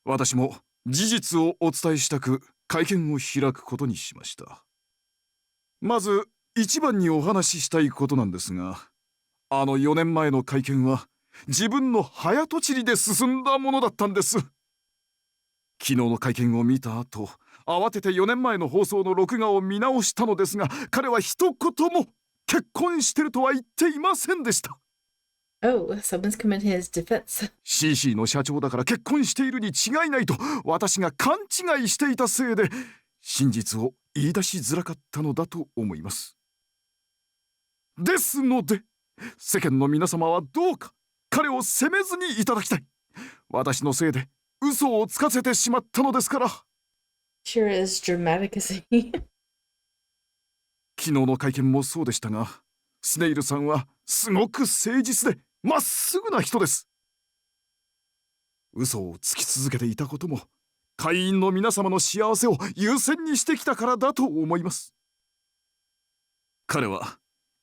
私も事実をお伝えしたく会見を開くことにしました。まず一番にお話ししたいことなんですが、あの4年前の会見は自分の早とちりで進んだものだったんです。昨日の会見を見た後、慌てて4年前の放送の録画を見直したのですが、彼は一言も結婚してるとは言っていませんでした。Oh, someone's come in his defense. CC の社長だから結婚しているに違いないと私が勘違いしていたせいで、真実を言い出しづらかったのだと思います。ですので、世間の皆様はどうか彼を責めずにいただきたい。私のせいで嘘をつかせてしまったのですから。Sure as dramatic as he. 昨日の会見もそうでしたが、スネイルさんはすごく誠実でまっすぐな人です。嘘をつき続けていたことも、会員の皆様の幸せを優先にしてきたからだと思います。彼は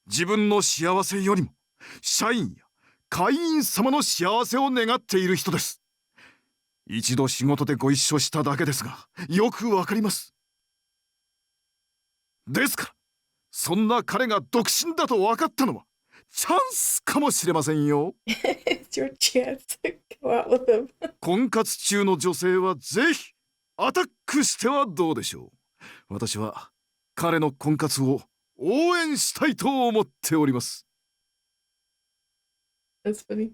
自分の幸せよりも社員や会員様の幸せを願っている人です。一度仕事でご一緒しただけですが、よくわかります。ですから、そんな彼が独身だと分かったのはチャンスかもしれませんよ。It's your chance to go out with him. 婚活中の女性はぜひアタックしてはどうでしょう。私は彼の婚活を応援したいと思っております。That's funny.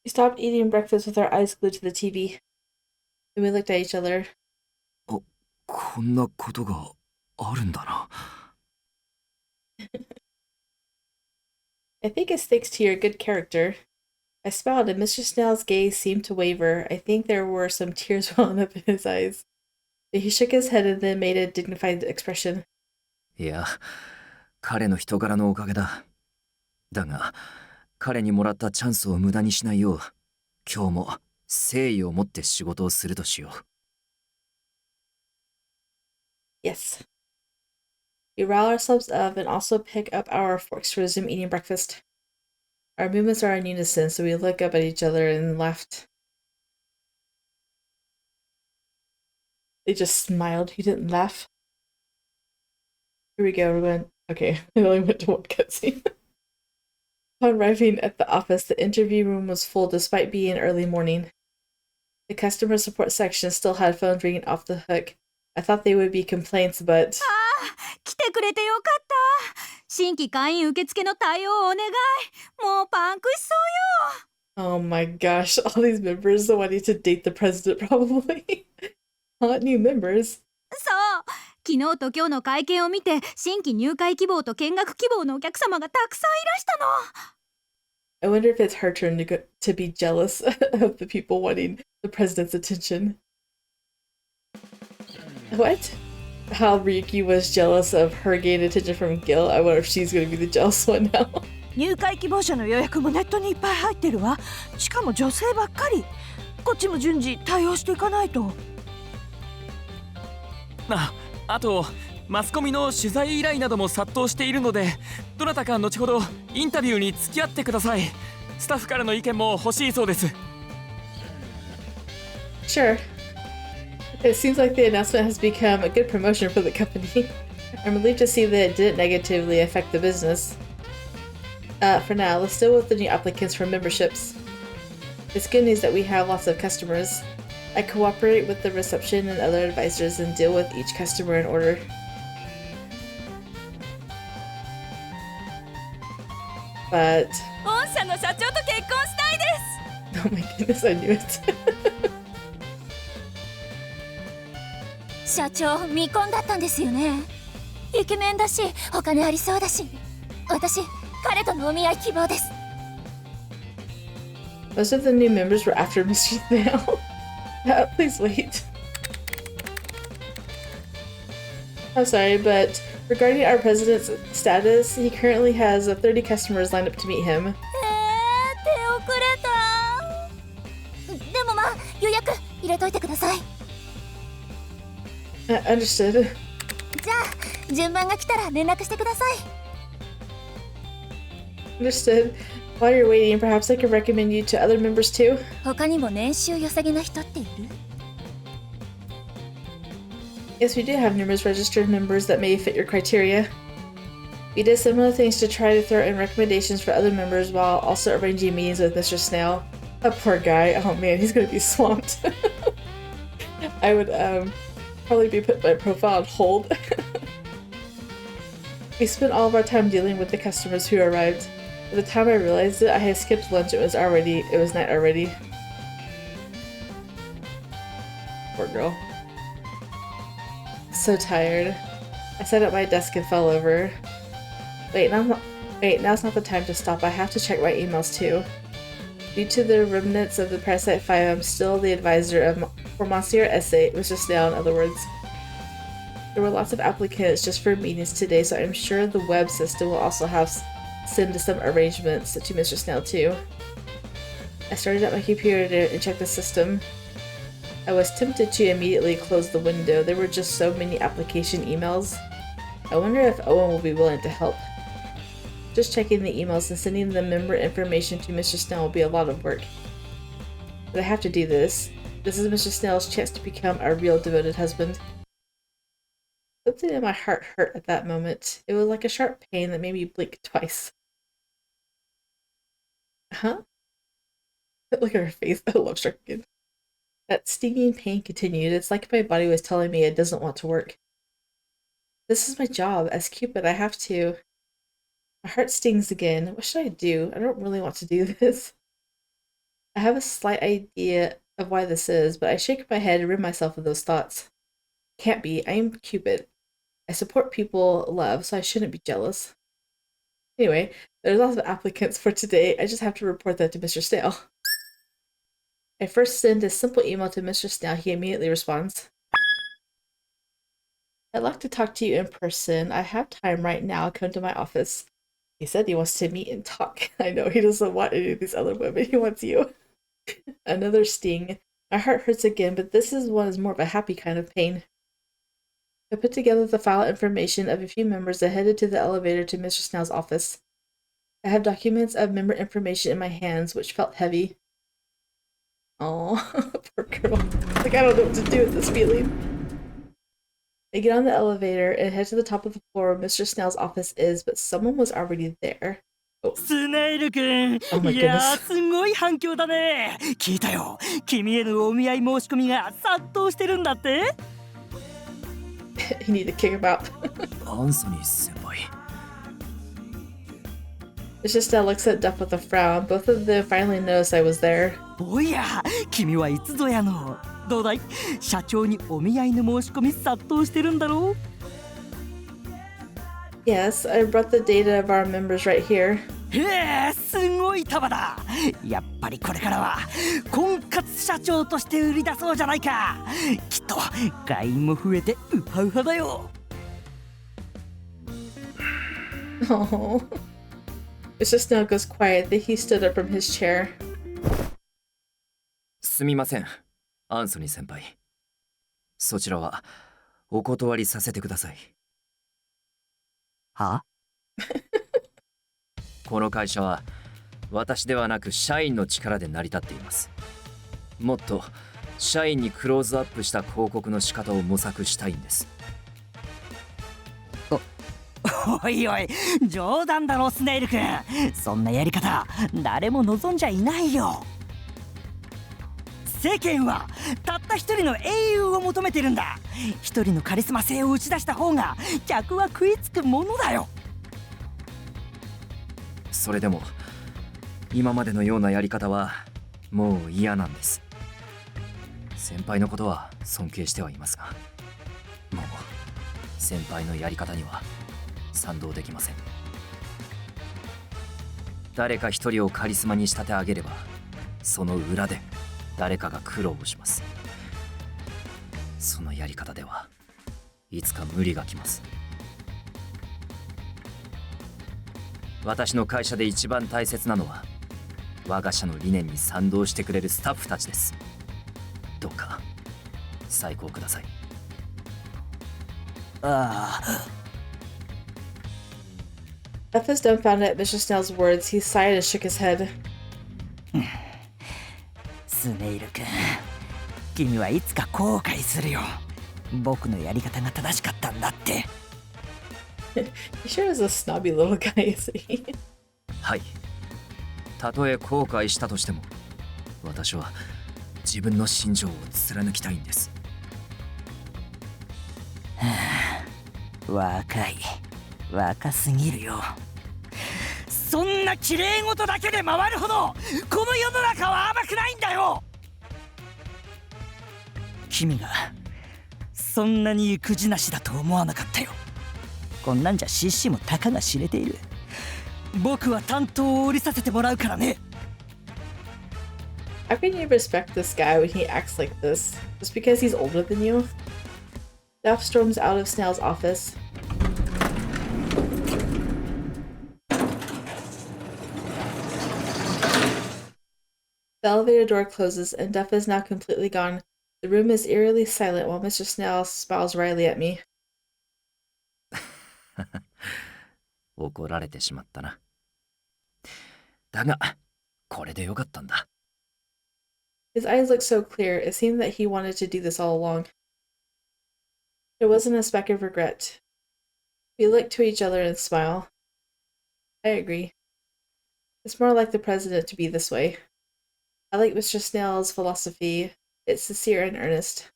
We stopped eating breakfast with our eyes glued to the TV. And we looked at each other. こんなことがあるんだな。I think it's thanks to your good character. I smiled and Mr. Snail's gaze seemed to waver. I think there were some tears welling up in his eyes. But he shook his head and then made a dignified expression. いや、彼の人柄のおかげだ。だが、彼にもらったチャンスを無駄にしないよう、今日も誠意を持って仕事をするとしよう。Yes. We rile ourselves up and also pick up our forks to resume eating breakfast. Our movements are in unison, so we look up at each other and laughed. They just smiled. He didn't laugh. Here we go. We're going. Okay, I only went to one cutscene. Upon arriving at the office, the interview room was full despite being early morning. The customer support section still had phones ringing off the hook. I thought they would be complaints, but... 来てくれてよかった。新規会員受付の対応をお願い。もうパンクしそうよ。 Oh my gosh, all these members wanting to date the president, probably. Hot new members. そう。昨日と今日の会見を見て、新規入会希望と見学希望のお客様がたくさんいらしたの。I wonder if it's her turn to be jealous of the people wanting the president's attention. What? How Ryuki was jealous of her gaining attention from Gil. I wonder if she's going to be the jealous one now. 入会希望者の予約もネットにいっぱい入ってるわ。しかも女性ばっかり。こっちも順次対応していかないと。あとマスコミの取材依頼なども殺到しているので、どなたか後ほどインタビューに付き合ってください。スタッフからの意見も欲しいそうです。Sure. It seems like the announcement has become a good promotion for the company. I'm relieved to see that it didn't negatively affect the business. For now, let's deal with the new applicants for memberships. It's good news that we have lots of customers. I cooperate with the reception and other advisors and deal with each customer in order. But... 御社の社長と結婚したいです。 Oh my goodness, I knew it. 社長、未婚だったんですよね。イケメンだし、お金ありそうだし。私、彼とのお見合い希望です。 Most of the new members were after Mr. Snail. Please wait. I'm sorry, but regarding our president's status, he currently has 30 customers lined up to meet him. 手遅れた。でもまあ、予約入れといてください。Understood. じゃあ、順番が来たら連絡してください。 Understood. While you're waiting, perhaps I could recommend you to other members too. 他にも年収良さげな人っている？ Yes, we do have numerous registered members that may fit your criteria. We did similar things to try to throw in recommendations for other members while also arranging meetings with Mr. Snail. That poor guy. Oh man, he's gonna be swamped. I would probably be put my profile on hold. We spent all of our time dealing with the customers who arrived. By the time I realized it, I had skipped lunch. It was night already. Poor girl. So tired. I sat at my desk and fell over. Wait, now's not the time to stop. I have to check my emails too. Due to the remnants of the Parasite 5, I'm still the advisor for Monsieur Essay, Mr. Snail in other words. There were lots of applicants just for meetings today, so I'm sure the web system will also send some arrangements to Mr. Snail too. I started up my computer and checked the system. I was tempted to immediately close the window. There were just so many application emails. I wonder if Owen will be willing to help. Just checking the emails and sending the member information to Mr. Snail will be a lot of work. But I have to do this. This is Mr. Snail's chance to become a real devoted husband. Something in my heart hurt at that moment. It was like a sharp pain that made me blink twice. Huh? Look at her face. I love struck again. That stinging pain continued. It's like my body was telling me it doesn't want to work. This is my job. As Cupid, I have to. My heart stings again. What should I do? I don't really want to do this. I have a slight idea of why this is, but I shake my head and rid myself of those thoughts. Can't be. I am Cupid. I support people love, so I shouldn't be jealous. Anyway, there's lots of applicants for today. I just have to report that to Mr. Snail. I first send a simple email to Mr. Snail. He immediately responds. I'd like to talk to you in person. I have time right now. Come to my office. He said he wants to meet and talk. I know he doesn't want any of these other women. He wants you. Another sting. My heart hurts again, but this one is more of a happy kind of pain. I put together the file information of a few members and headed to the elevator to Mr. Snail's office. I have documents of member information in my hands, which felt heavy. Oh, poor girl. Like, I don't know what to do with this feeling. I get on the elevator and head to the top of the floor where Mr. Snail's office is, but someone was already there. Oh. スネイル君、 Oh my いや goodness. すごい反響だね。聞いたよ。君へのお見合い申し込みが殺到してるんだって。You need to kick him out. アンソニー先輩。Mr. Snail looks at Duff with a frown. Both of them finally noticed I was there. おや、君はいつぞやの。どうだい？社長にお見合いの申し込み殺到してるんだろう？ Yes, I brought the data of our members right here. へえ、すごい束だ。やっぱりこれからは婚活社長として売り出そうじゃないか。きっと会員も増えてウハウハだよ。Oh. Mr. Snail goes quiet. Then he stood up from his chair. すみません、アンソニー先輩。そちらはお断りさせてください。は？この会社は私ではなく社員の力で成り立っています。もっと社員にクローズアップした広告の仕方を模索したいんです。おいおい、冗談だろスネイル君。そんなやり方誰も望んじゃいないよ。世間はたった一人の英雄を求めてるんだ。一人のカリスマ性を打ち出した方が客は食いつくものだよ。それでも今までのようなやり方はもう嫌なんです。先輩のことは尊敬してはいますが、もう先輩のやり方には賛同できません。誰か一人をカリスマに仕立て上げれば、その裏で誰かが苦労をします。そのやり方ではいつか無理がきます。私の会社で一番大切なのは我が社の理念に賛同してくれるスタッフたちです。どうか再考ください。ああ。Duff is dumbfounded at Mr. Snail's words. He sighed and shook his head. スネイル君、君はいつか後悔するよ。僕のやり方が正しかったんだって。He sure is a snobby little guy, isn't he? はい。たとえ後悔したとしても、私は自分の信条を貫きたいんです。若い。若すぎるよ。そんな綺麗事だけで回るほどこの世の中は甘くないんだよ。君がそんなに育児なしだと思わなかったよ。こんなんじゃCCもたかが知れている。僕は担当を降りさせてもらうからね。How can you respect this guy when he acts like this? Just because he's older than you? Duff storms out of Snail's office. The elevator door closes, and Duff is now completely gone. The room is eerily silent while Mr. Snail smiles wryly at me. 怒られてしまったな。だが、これでよかったんだ。His eyes look so clear. It seemed that he wanted to do this all along. There wasn't a speck of regret. We looked to each other and smiled. I agree. It's more like the president to be this way. I like Mr. Snail's philosophy. It's sincere and earnest.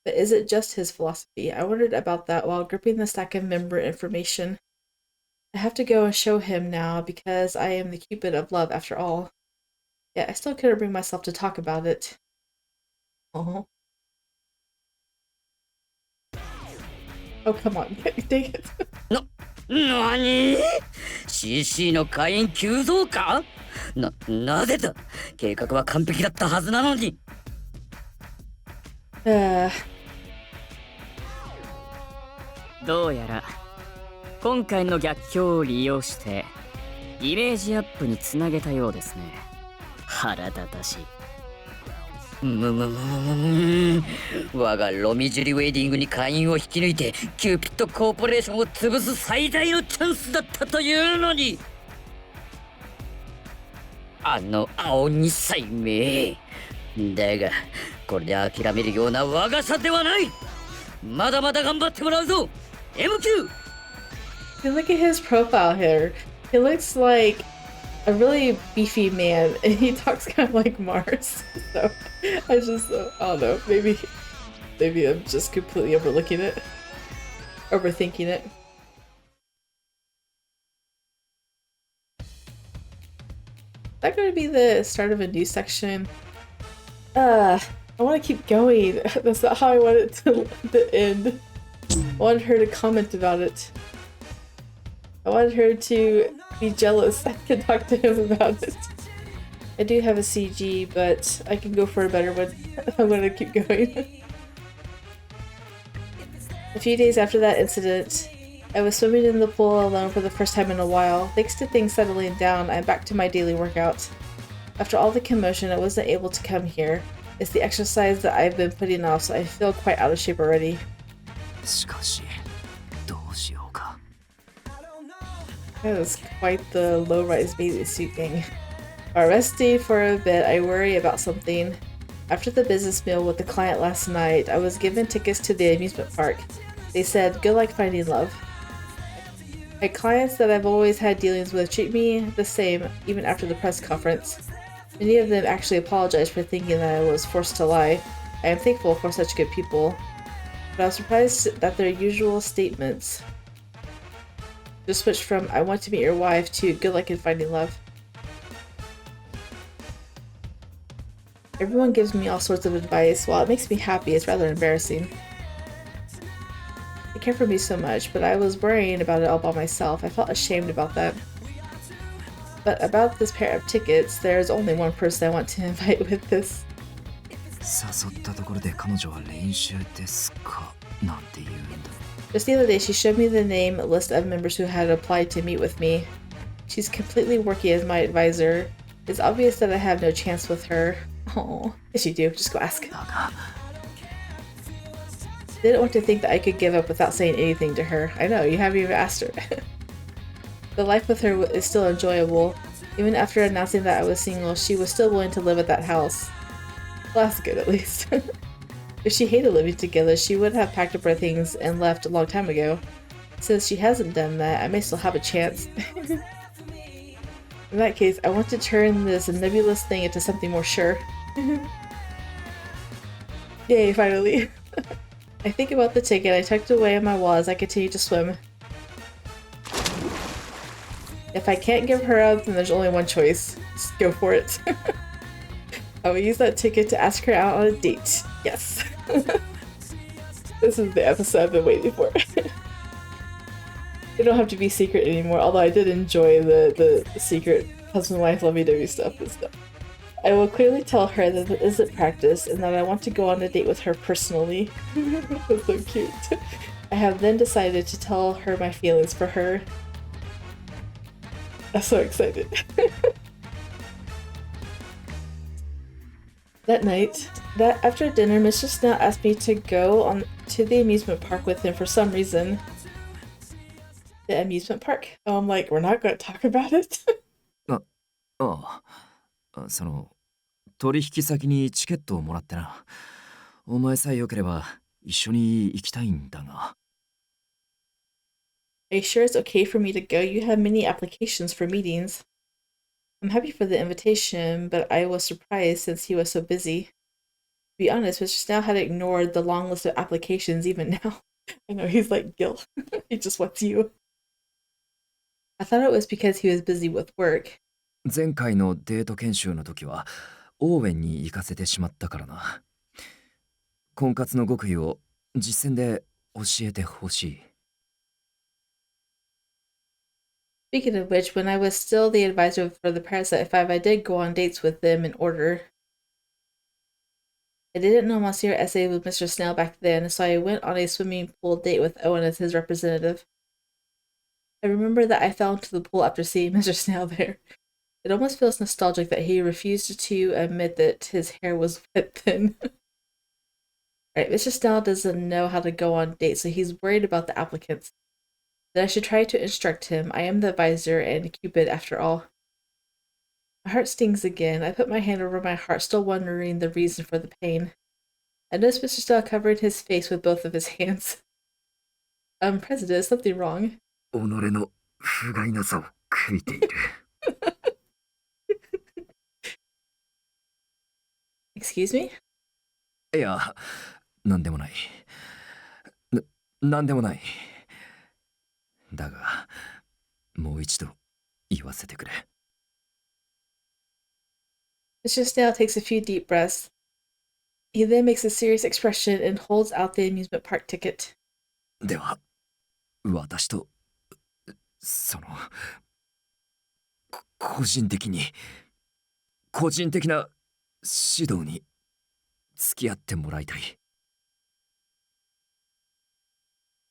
But is it just his philosophy? I wondered about that while gripping the stack of member information. I have to go and show him now because I am the Cupid of love after all. Yet I still couldn't bring myself to talk about it. Oh. Oh, come on. Dang it.なに ?CC の会員急増かなぜだ計画は完璧だったはずなのに。どうやら今回の逆境を利用してイメージアップにつなげたようですね。腹立たしい。我がロミジュリウェディングに会員を引き抜いてキューピッドコーポレーションを潰す最大のチャンスだったというのに、あの青二歳め。だがこれで諦めるような我が社ではない。まだまだ頑張ってもらうぞ MQ。 Look at his profile here. He looks like a really beefy man, and he talks kind of like Mars. So I don't know. Maybe I'm just completely overthinking it. Is that going to be the start of a new section? I want to keep going. That's not how I want it to end. I wanted her to comment about it. I wanted her to be jealous I could talk to him about it. I do have a CG, but I can go for a better one. I'm gonna keep going. A few days after that incident, I was swimming in the pool alone for the first time in a while. Thanks to things settling down, I'm back to my daily workout. After all the commotion, I wasn't able to come here. It's the exercise that I've been putting off, so I feel quite out of shape already. しかしどうしようか。 That was quite the low-rise bathing suit gang. While resting for a bit, I worry about something. After the business meal with the client last night, I was given tickets to the amusement park. They said, good luck finding love. My clients that I've always had dealings with treat me the same, even after the press conference. Many of them actually apologized for thinking that I was forced to lie. I am thankful for such good people. But I was surprised that their usual statements just switched from I want to meet your wife to good luck in finding love. Everyone gives me all sorts of advice. While it makes me happy, it's rather embarrassing. They care for me so much, but I was worrying about it all by myself. I felt ashamed about that. But about this pair of tickets, there's only one person I want to invite with this. 誘ったところで彼女は練習ですかなんて言うんだ。 Just the other day, she showed me the name list of members who had applied to meet with me. She's completely working as my advisor. It's obvious that I have no chance with her. Oh, yes you do. Just go ask. Didn't want to think that I could give up without saying anything to her. I know, you haven't even asked her. The life with her is still enjoyable. Even after announcing that I was single, she was still willing to live at that house. Well, that's good at least. If she hated living together, she would have packed up her things and left a long time ago. Since she hasn't done that, I may still have a chance. In that case, I want to turn this nebulous thing into something more sure. Yay, finally. I think about the ticket I tucked away on my wall as I continue to swim. If I can't give her up, then there's only one choice. Just go for it. I will use that ticket to ask her out on a date. Yes. This is the episode I've been waiting for. They don't have to be secret anymore, although I did enjoy the secret husband-wife lovey-dovey stuff and stuff. I will clearly tell her that it isn't practice and that I want to go on a date with her personally. That's so cute. I have then decided to tell her my feelings for her. I'm so excited. That night, after dinner, Mr. Snail asked me to go on to the amusement park with him for some reason. The amusement park? Oh, I'm like, we're not going to talk about it? その取引先にチケットをもらってな。お前さえ良ければ一緒に行きたいんだが。Are you sure it's okay for me to go? You have many applications for meetings. I'm happy for the invitation, but I was surprised since he was so busy. To be honest, Mr. Snail had ignored the long list of applications even now. I know, he's like, Gil, he just wants you. I thought it was because he was busy with work. 前回のデート研修の時はオーウェンに行かせてしまったからな。婚活の極意を実践で教えてほしい。Speaking of which, when I was still the advisor for the Parasite 5, I did go on dates with them in order. I didn't know Monsieur S.A. was Mr. Snail back then, so I went on a swimming pool date with Owen as his representative. I remember that I fell into the pool after seeing Mr. Snail there. It almost feels nostalgic that he refused to admit that his hair was wet then. Right, Mr. Snail doesn't know how to go on dates, so he's worried about the applicants. That I should try to instruct him. I am the advisor and Cupid after all. My heart stings again. I put my hand over my heart, still wondering the reason for the pain. I noticed Mr. Snail covering his face with both of his hands. President, is something wrong? 己の不甲斐なさを悔いている。Excuse me? いや、なんでもない。なんでもない。だが、もう一度言わせてくれ。Mr. Snail takes a few deep breaths. He then makes a serious expression and holds out the amusement park ticket. では、私と、個人的な指導に付き合ってもらいたい。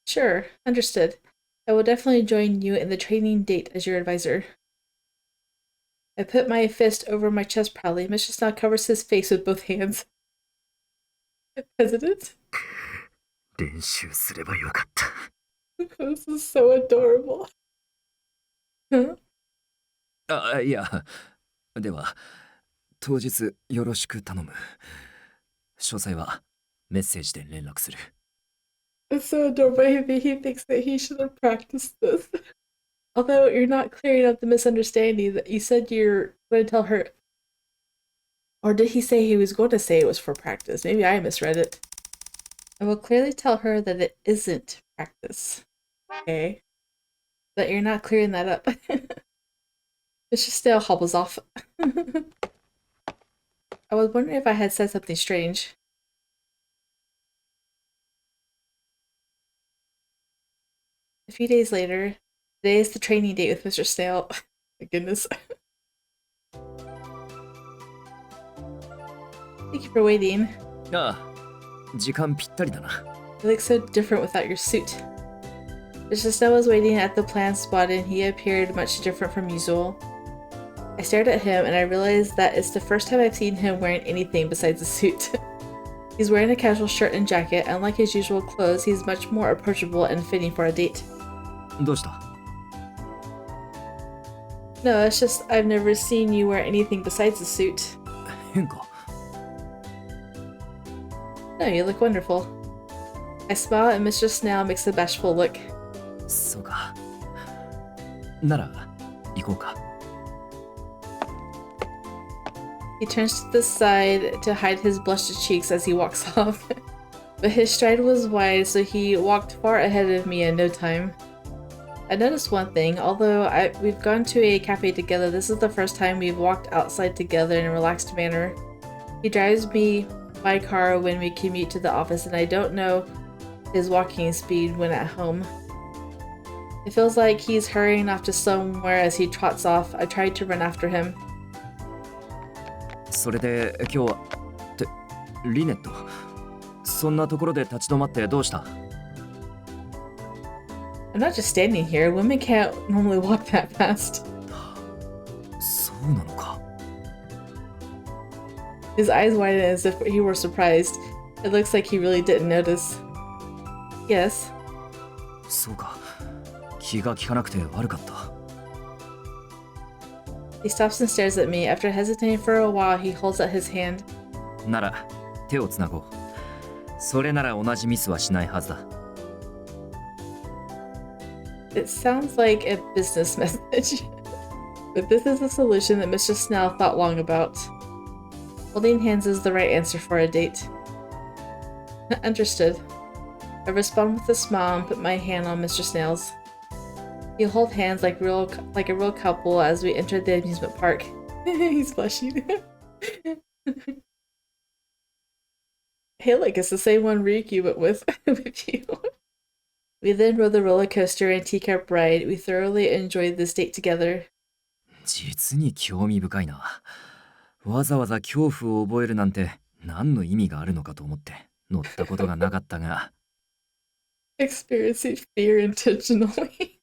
Sure, understood. I will definitely join you in the training date as your advisor. I put my fist over my chest proudly. Mr. Snail covers his face with both hands. President? 練習すればよかった。This is so adorable. Huh? あ、いや、では、当日よろしく頼む。詳細はメッセージで連絡する。It's so adorable. He thinks that he should have practiced this. Although you're not clearing up the misunderstanding that you said you're going to tell her. Or did he say he was going to say it was for practice? Maybe I misread it. I will clearly tell her that it isn't practice. Okay. That you're not clearing that up. Mr. Snail hobbles off. I was wondering if I had said something strange. A few days later, today is the training date with Mr. Snail. My goodness. Thank you for waiting. ああ、時間ぴったりだな。You look so different without your suit. Mr. Snail was waiting at the planned spot and he appeared much different from usual. I stared at him and I realized that it's the first time I've seen him wearing anything besides a suit. He's wearing a casual shirt and jacket. Unlike his usual clothes, he's much more approachable and fitting for a date. どうした？ No, it's just I've never seen you wear anything besides a suit. 変か？ No, you look wonderful. I smile and Mr. Snail makes a bashful look. そうか。なら、行こうか。He turns to the side to hide his blushed cheeks as he walks off. But his stride was wide, so he walked far ahead of me in no time. I noticed one thing. Although we've gone to a cafe together, this is the first time we've walked outside together in a relaxed manner. He drives me my car when we commute to the office, and I don't know his walking speed when at home. It feels like he's hurrying off to somewhere as he trots off. I tried to run after him. それで今日はってリネット、そんなところで立ち止まってどうした？ I'm not just standing here. Women can't normally walk that fast. そうなのか。 His eyes widen as if he were surprised. It looks like he really didn't notice. Yes. そうか。気が利かなくて悪かった。 He stops and stares at me. After hesitating for a while, he holds out his hand. なら手をつなごう。それなら同じミスはしないはずだ。 It sounds like a business message. But this is a solution that Mr. Snail thought long about. Holding hands is the right answer for a date. Understood. I respond with a smile and put my hand on Mr. Snail's. We hold hands like a real couple as we enter the amusement park. He's blushing. Hey, look, it's the same one Ryuki went with you. We then rode the roller coaster and teacup ride. We thoroughly enjoyed this date together. 実に興味深いな。わざわざ恐怖を覚えるなんて何の意味があるのかと思って乗ったことがなかったが。Experiencing fear intentionally.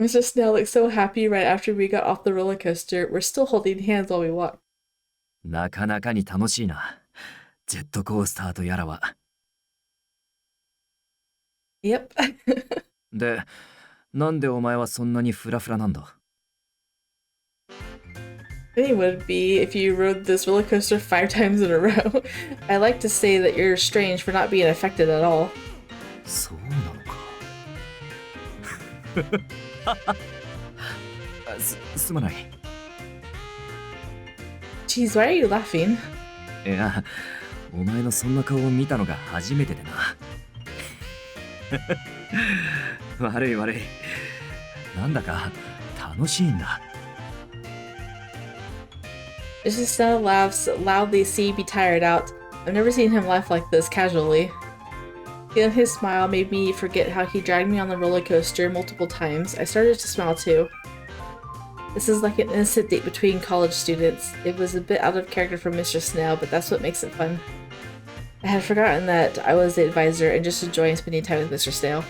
Mr. Snail looked so happy right after we got off the roller coaster. We're still holding hands while we walk. なかなかに楽しいな。ジェットコースターとやらは。Yep. で、なんでお前はそんなにフラフラなんだ？ I think it would be if you rode this roller coaster 5 times in a row. I like to say that you're strange for not being affected at all. そうなのか。すまない。Jeez, why are you laughing? いや、お前のそんな顔を見たのが初めてでな。悪い。なんだか楽しいんだ。Mr. Snail laughs loudly, see me tired out. I've never seen him laugh like this casually. Feeling his smile made me forget how he dragged me on the roller coaster multiple times. I started to smile too. This is like an innocent date between college students. It was a bit out of character for Mr. Snail, but that's what makes it fun. I had forgotten that I was the advisor and just enjoying spending time with Mr. Snail.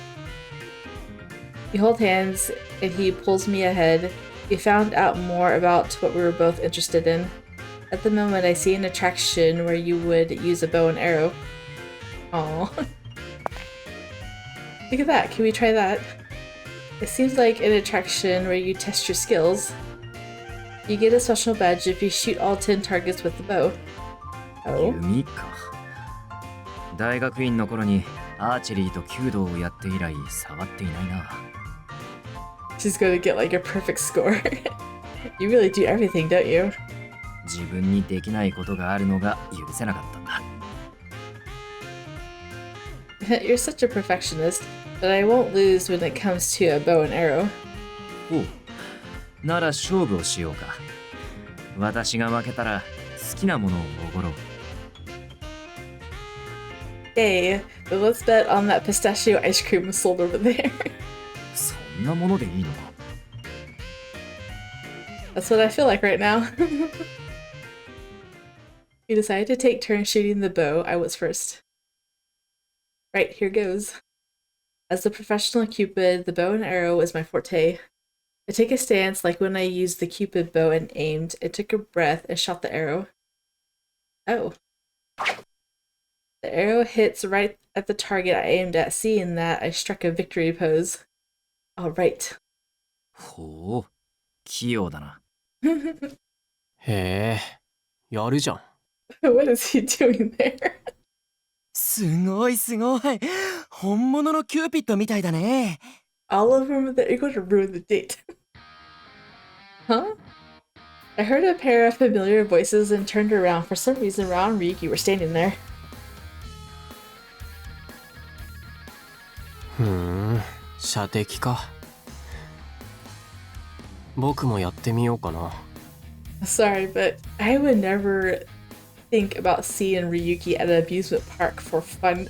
We hold hands and he pulls me ahead. We found out more about what we were both interested in. At the moment, I see an attraction where you would use a bow and arrow. Aww. Look at that, can we try that? It seems like an attraction where you test your skills. You get a special badge if you shoot all 10 targets with the bow. Oh? 弓か。大学院の頃にアーチェリーと弓道をやって以来触っていないな。She's gonna get like a perfect score. You really do everything, don't you? 自分にできないことがあるのが許せなかったんだ。You're such a perfectionist, but I won't lose when it comes to a bow and arrow. おう。なら勝負をしようか。私が負けたら好きなものをおごろう。Hey, but let's bet on that pistachio ice cream sold over there. そんなものでいいのか。That's what I feel like right now. We decided to take turns shooting the bow. I was first. Right, here goes. As the professional Cupid, the bow and arrow is my forte. I take a stance like when I used the Cupid bow and aimed. I took a breath and shot the arrow. Oh. The arrow hits right at the target I aimed at. Seeing that, I struck a victory pose. Alright. ほう、器用だな。へえ、やるじゃん。What is he doing there? すごい。本物のキューピッドみたいだね。All of them that you're going to ruin the date. Huh? I heard a pair of familiar voices and turned around. For some reason, Rao and Ryuki were standing there. 射的か。僕もやってみようかな。Sorry, but I would never think about seeing Ryuki at an amusement park for fun.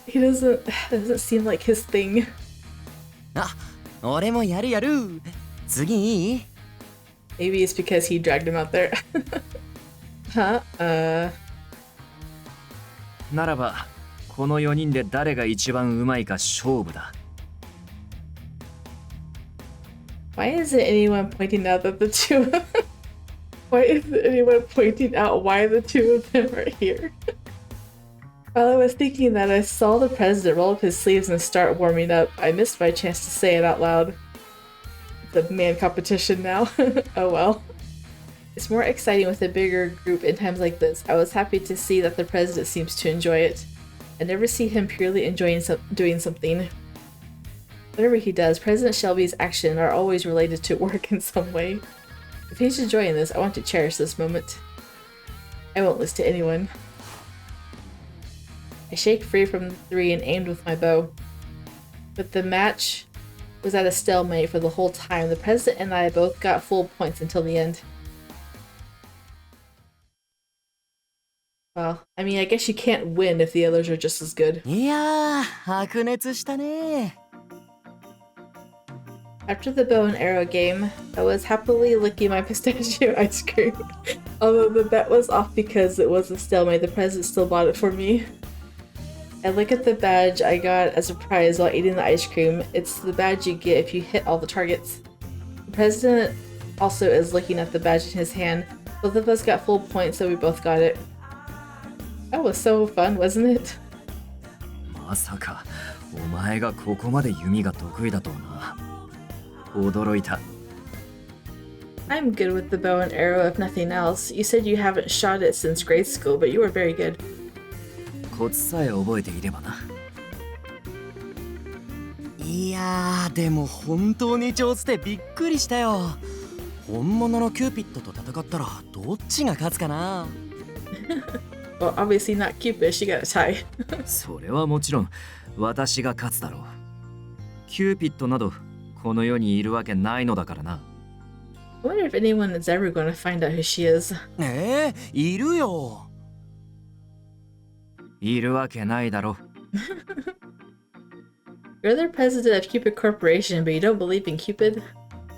He doesn't seem like his thing. あ、俺もやる。次いい？ Maybe it's because he dragged him out there. Huh? ならば、この4人で誰が一番うまいか勝負だ。Why isn't anyone pointing out that the two Why isn't anyone pointing out why the two of them are here? While I was thinking that, I saw the president roll up his sleeves and start warming up. I missed my chance to say it out loud. It's a man competition now. Oh well. It's more exciting with a bigger group in times like this. I was happy to see that the president seems to enjoy it. I never see him purely enjoying doing something. Whatever he does, President Shelby's actions are always related to work in some way. If he's enjoying this, I want to cherish this moment. I won't list to anyone. I shake free from the three and aimed with my bow. But the match was at a stalemate for the whole time. The president and I both got full points until the end. Well, I mean, I guess you can't win if the others are just as good. いやー、白熱したね。 After the bow and arrow game, I was happily licking my pistachio ice cream. Although the bet was off because it was a stalemate, the president still bought it for me. I look at the badge I got as a prize while eating the ice cream. It's the badge you get if you hit all the targets. The president also is looking at the badge in his hand. Both of us got full points, so we both got it. That was so fun, wasn't it? まさかお前がここまで弓が得意だとはな。驚いた。 I'm good with the bow and arrow if nothing else. You said you haven't shot it since grade school, but you were very good. コツさえ覚えていればな。いやー、でも本当に上手でびっくりしたよ。本物のキューピッドと戦ったらどっちが勝つかな。Well, obviously not Cupid, she got a tie. それはもちろん私が勝つだろう。キューピッドなどこの世にいるわけないのだからな。I wonder if anyone is ever going to find out who she is. いるよ。いるわけないだろ。You're the president of Cupid Corporation, but you don't believe in Cupid?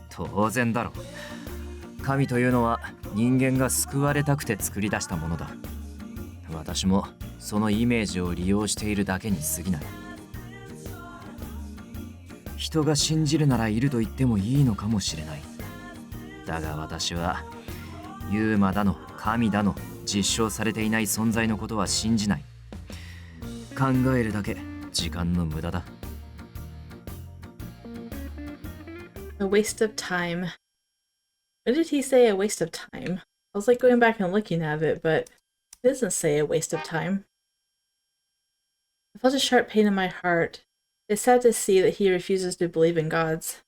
当然だろ。神というのは人間が救われたくて作り出したものだ。私もそのイメージを利用しているだけに過ぎない。人が信じるならいると言ってもいいのかもしれない。だが私はユーマだの神だの実証されていない存在のことは信じない。考えるだけ時間の無駄だ。A waste of time. When did he say a waste of time? I was like going back and looking at it, but it doesn't say a waste of time. I felt a sharp pain in my heart. It's sad to see that he refuses to believe in gods.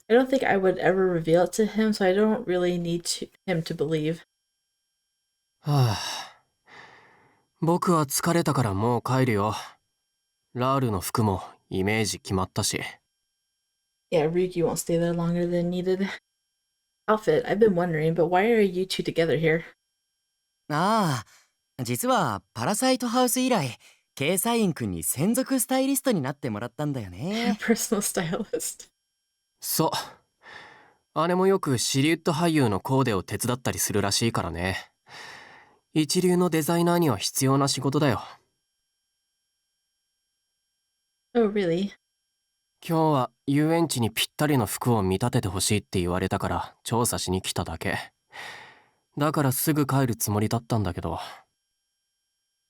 I don't think I would ever reveal it to him, so I don't really need him to believe. はあ、僕は疲れたからもう帰るよ。ラールの服もイメージ決まったし。Yeah, Ryuki won't stay there longer than needed. Outfit, I've been wondering, but why are you two together here? ああ、実はパラサイトハウス以来、ケイサイン君に専属スタイリストになってもらったんだよね。Personal stylist. そう。姉もよくシリウッド俳優のコーデを手伝ったりするらしいからね。一流のデザイナーには必要な仕事だよ。Oh, really? 今日は遊園地にぴったりの服を見立ててほしいって言われたから調査しに来ただけ。だからすぐ帰るつもりだったんだけど。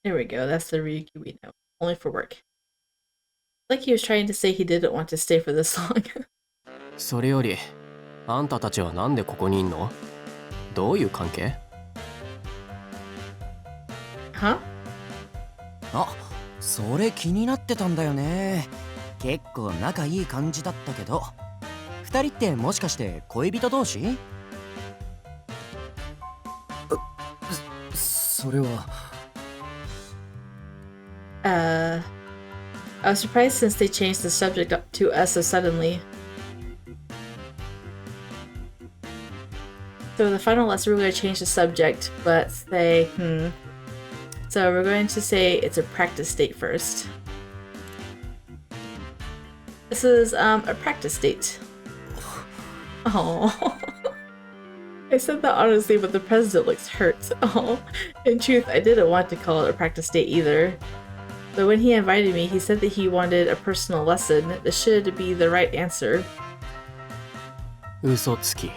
There we go, that's the Ryuki we know. Only for work. Like he was trying to say he didn't want to stay for this long. それより、あんたたちはなんでここにいんの？どういう関係？ Huh? あ、それ気になってたんだよね。結構仲いい感じだったけど、二人ってもしかして恋人同士？それは。I was surprised since they changed the subject up to us so suddenly. So the final lesson we're going to change the subject, but say, So we're going to say it's a practice date first. This is a practice date. Oh. I said that honestly, but the president looks hurt. Oh. In truth, I didn't want to call it a practice date either. But when he invited me, he said that he wanted a personal lesson. This should be the right answer. 嘘つき。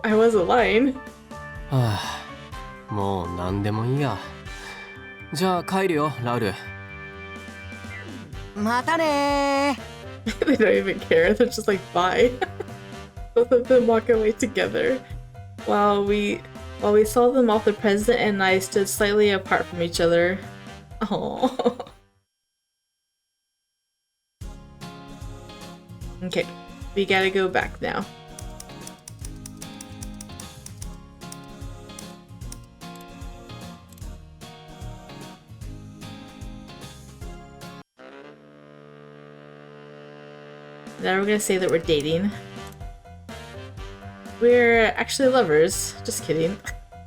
I wasn't lying. はあ、もう何でもいいや。じゃあ帰るよ、ラウル。またねー。They don't even care. They're just like, bye. Both of them walk away together. While we saw them off, the president and I stood slightly apart from each other. Oh. Okay, we gotta go back now. Now we're gonna say that we're dating. We're actually lovers. Just kidding.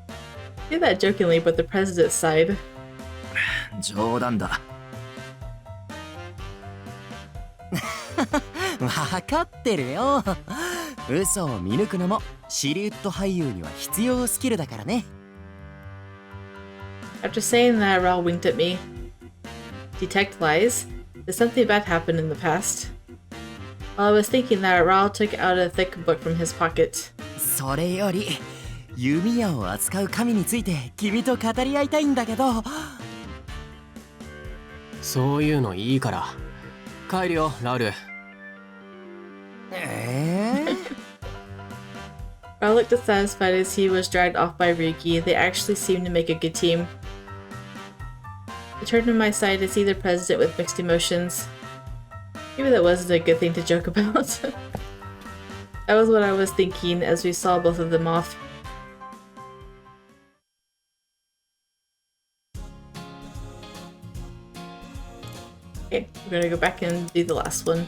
I say that jokingly, but the president's side. 冗談だ。分かってるよ。嘘を見抜くのもシリウッド俳優には必要スキルだからね。After saying that, Raoul winked at me. Detect lies? Did something bad happen in the past? While I was thinking that, Raoul took out a thick book from his pocket. それより弓矢を扱う神について君と語り合いたいんだけど。そういうのいいから帰るよラウル。Raoul looked dissatisfied as he was dragged off by Ryuki. They actually seemed to make a good team. I turned to my side to see the president with mixed emotions. Maybe that wasn't a good thing to joke about. That was what I was thinking as we saw both of them off. Okay, we're gonna go back and do the last one.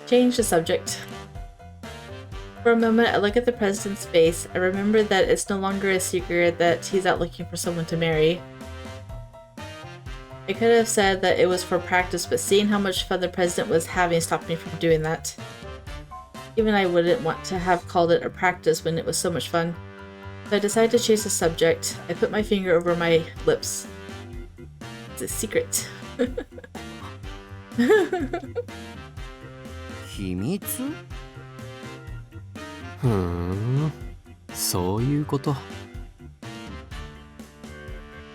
Change the subject. For a moment, I look at the president's face. I remember that it's no longer a secret that he's out looking for someone to marry. I could have said that it was for practice, but seeing how much fun the president was having stopped me from doing that. Even I wouldn't want to have called it a practice when it was so much fun. So I decided to change the subject. I put my finger over my lips. It's a secret. 秘密？ふーん、そういうこと。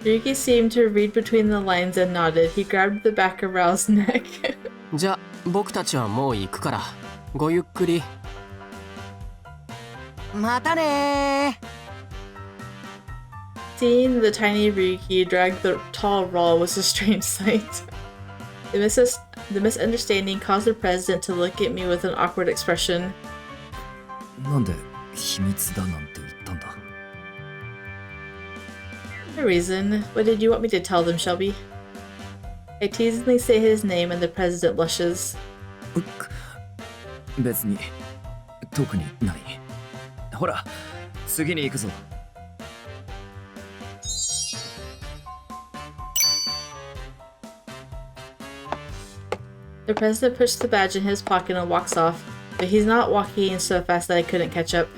Ryuki seemed to read between the lines and nodded. He grabbed the back of Rao's neck. じゃ、僕たちはもう行くから。ごゆっくり。またねー。 Seeing the tiny Ryuki drag the tall Raoul was a strange sight. The misunderstanding caused the president to look at me with an awkward expression. なんで秘密だなんて言ったんだ。 No reason. What did you want me to tell them, Shelby? I teasingly say his name and the president blushes. 別に特にない。ほら、次に行くぞ。The president pushed the badge in his pocket and walks off, but he's not walking so fast that I couldn't catch up.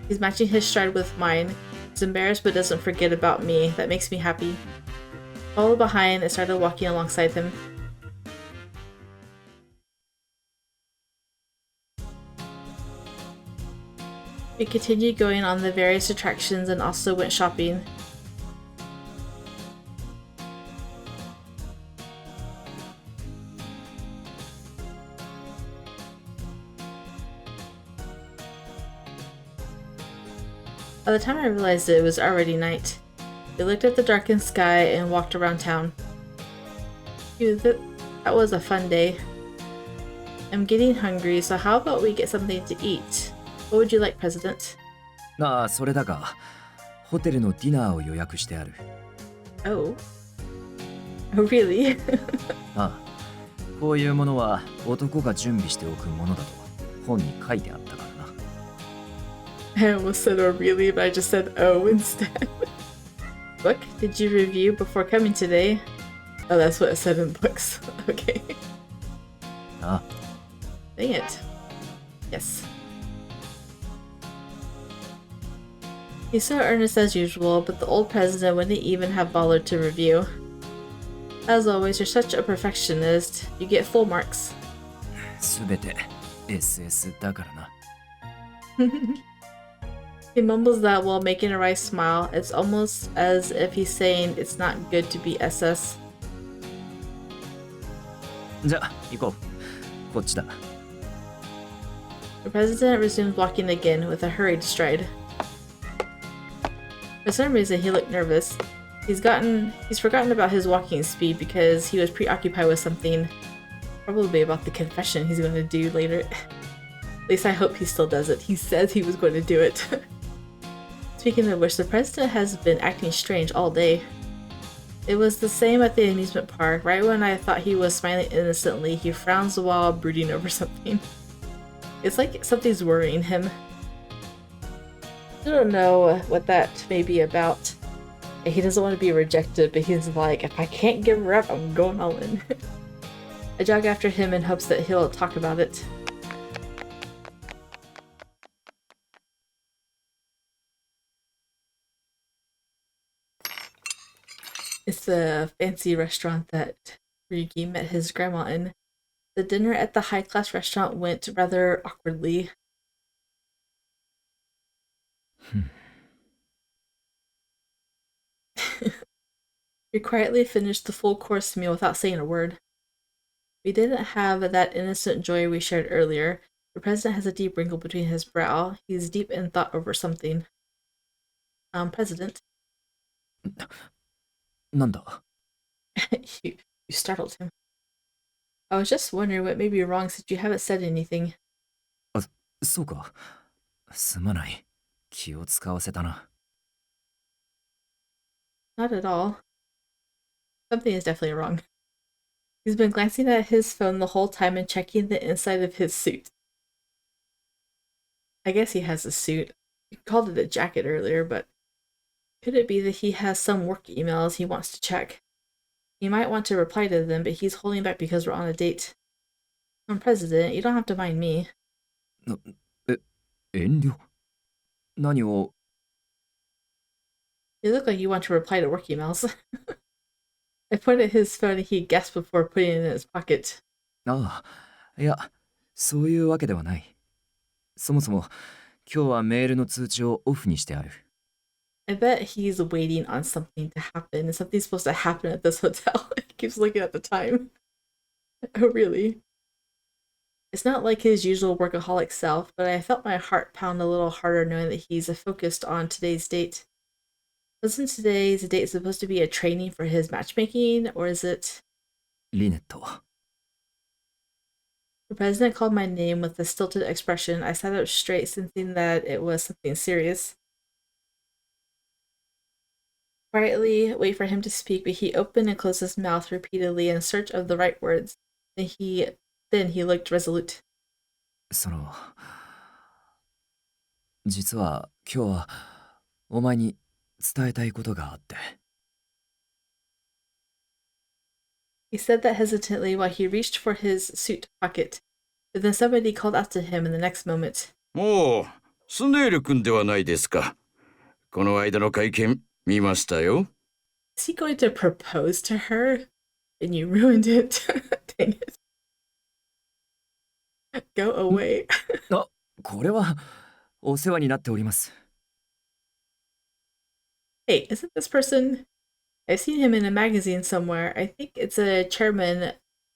He's matching his stride with mine. He's embarrassed but doesn't forget about me. That makes me happy. I followed behind and started walking alongside him. We continued going on the various attractions and also went shopping. By the time I realized it was already night. We looked at the darkened sky and walked around town. Phew, that was a fun day. I'm getting hungry, so how about we get something to eat? What would you like, President? ああ、それだが、ホテルのディナーを予約してある。Oh. Oh, really? ああ、こういうものは男が準備しておくものだと本に書いてあったからな。I almost said oh really, but I just said oh instead. Book? Did you review before coming today? Oh, that's what it said in books. Okay. Ah. Dang it. Yes. He's so earnest as usual, but the old president wouldn't even have bothered to review. As always, you're such a perfectionist. You get full marks. すべて SS だからな。He mumbles that while making a wry smile. It's almost as if he's saying it's not good to be SS. じゃあ行こう。こっちだ。 The president resumes walking again with a hurried stride. For some reason, he looked nervous. He's forgotten about his walking speed because he was preoccupied with something, probably about the confession he's going to do later. At least I hope he still does it. He says he was going to do it. Speaking of which, the president has been acting strange all day. It was the same at the amusement park. Right when I thought he was smiling innocently, he frowns while brooding over something. It's like something's worrying him. I don't know what that may be about. He doesn't want to be rejected, but he's like, if I can't give her up, I'm going all in. I jog after him in hopes that he'll talk about it. It's the fancy restaurant that Ryuki met his grandma in. The dinner at the high-class restaurant went rather awkwardly. We quietly finished the full-course meal without saying a word. We didn't have that innocent joy we shared earlier. The president has a deep wrinkle between his brow. He's deep in thought over something. President. なんだ you startled him. I was just wondering what may be wrong since you haven't said anything. あ、そうか。すまない。気を使わせたな。Not at all. Something is definitely wrong. He's been glancing at his phone the whole time and checking the inside of his suit. I guess he has a suit. You called it a jacket earlier, but could it be that he has some work emails he wants to check? He might want to reply to them, but he's holding back because we're on a date. I'm president, you don't have to mind me. 遠慮何を You look like you want to reply to work emails. I pointed at his phone and he gasped before putting it in his pocket. ああ、いや、そういうわけではない。そもそも、今日はメールの通知をオフにしてある。I bet he's waiting on something to happen, and something's supposed to happen at this hotel. He keeps looking at the time. Oh, really? It's not like his usual workaholic self, but I felt my heart pound a little harder knowing that he's focused on today's date. Wasn't today's date supposed to be a training for his matchmaking, or is it... Lynette. The president called my name with a stilted expression. I sat up straight, sensing that it was something serious. Quietly wait for him to speak, but he opened and closed his mouth repeatedly in search of the right words. Then he looked resolute. その、実は今日はお前に伝えたいことがあって。He said that hesitantly while he reached for his suit pocket, but then somebody called out to him in the next moment. おお、スネール君ではないですか。この間の会見見ましたよ。Is he going to propose to her? And you ruined it. Dang it. Go away. あ、これはお世話になっております。Hey, isn't this person... I've seen him in a magazine somewhere. I think it's a chairman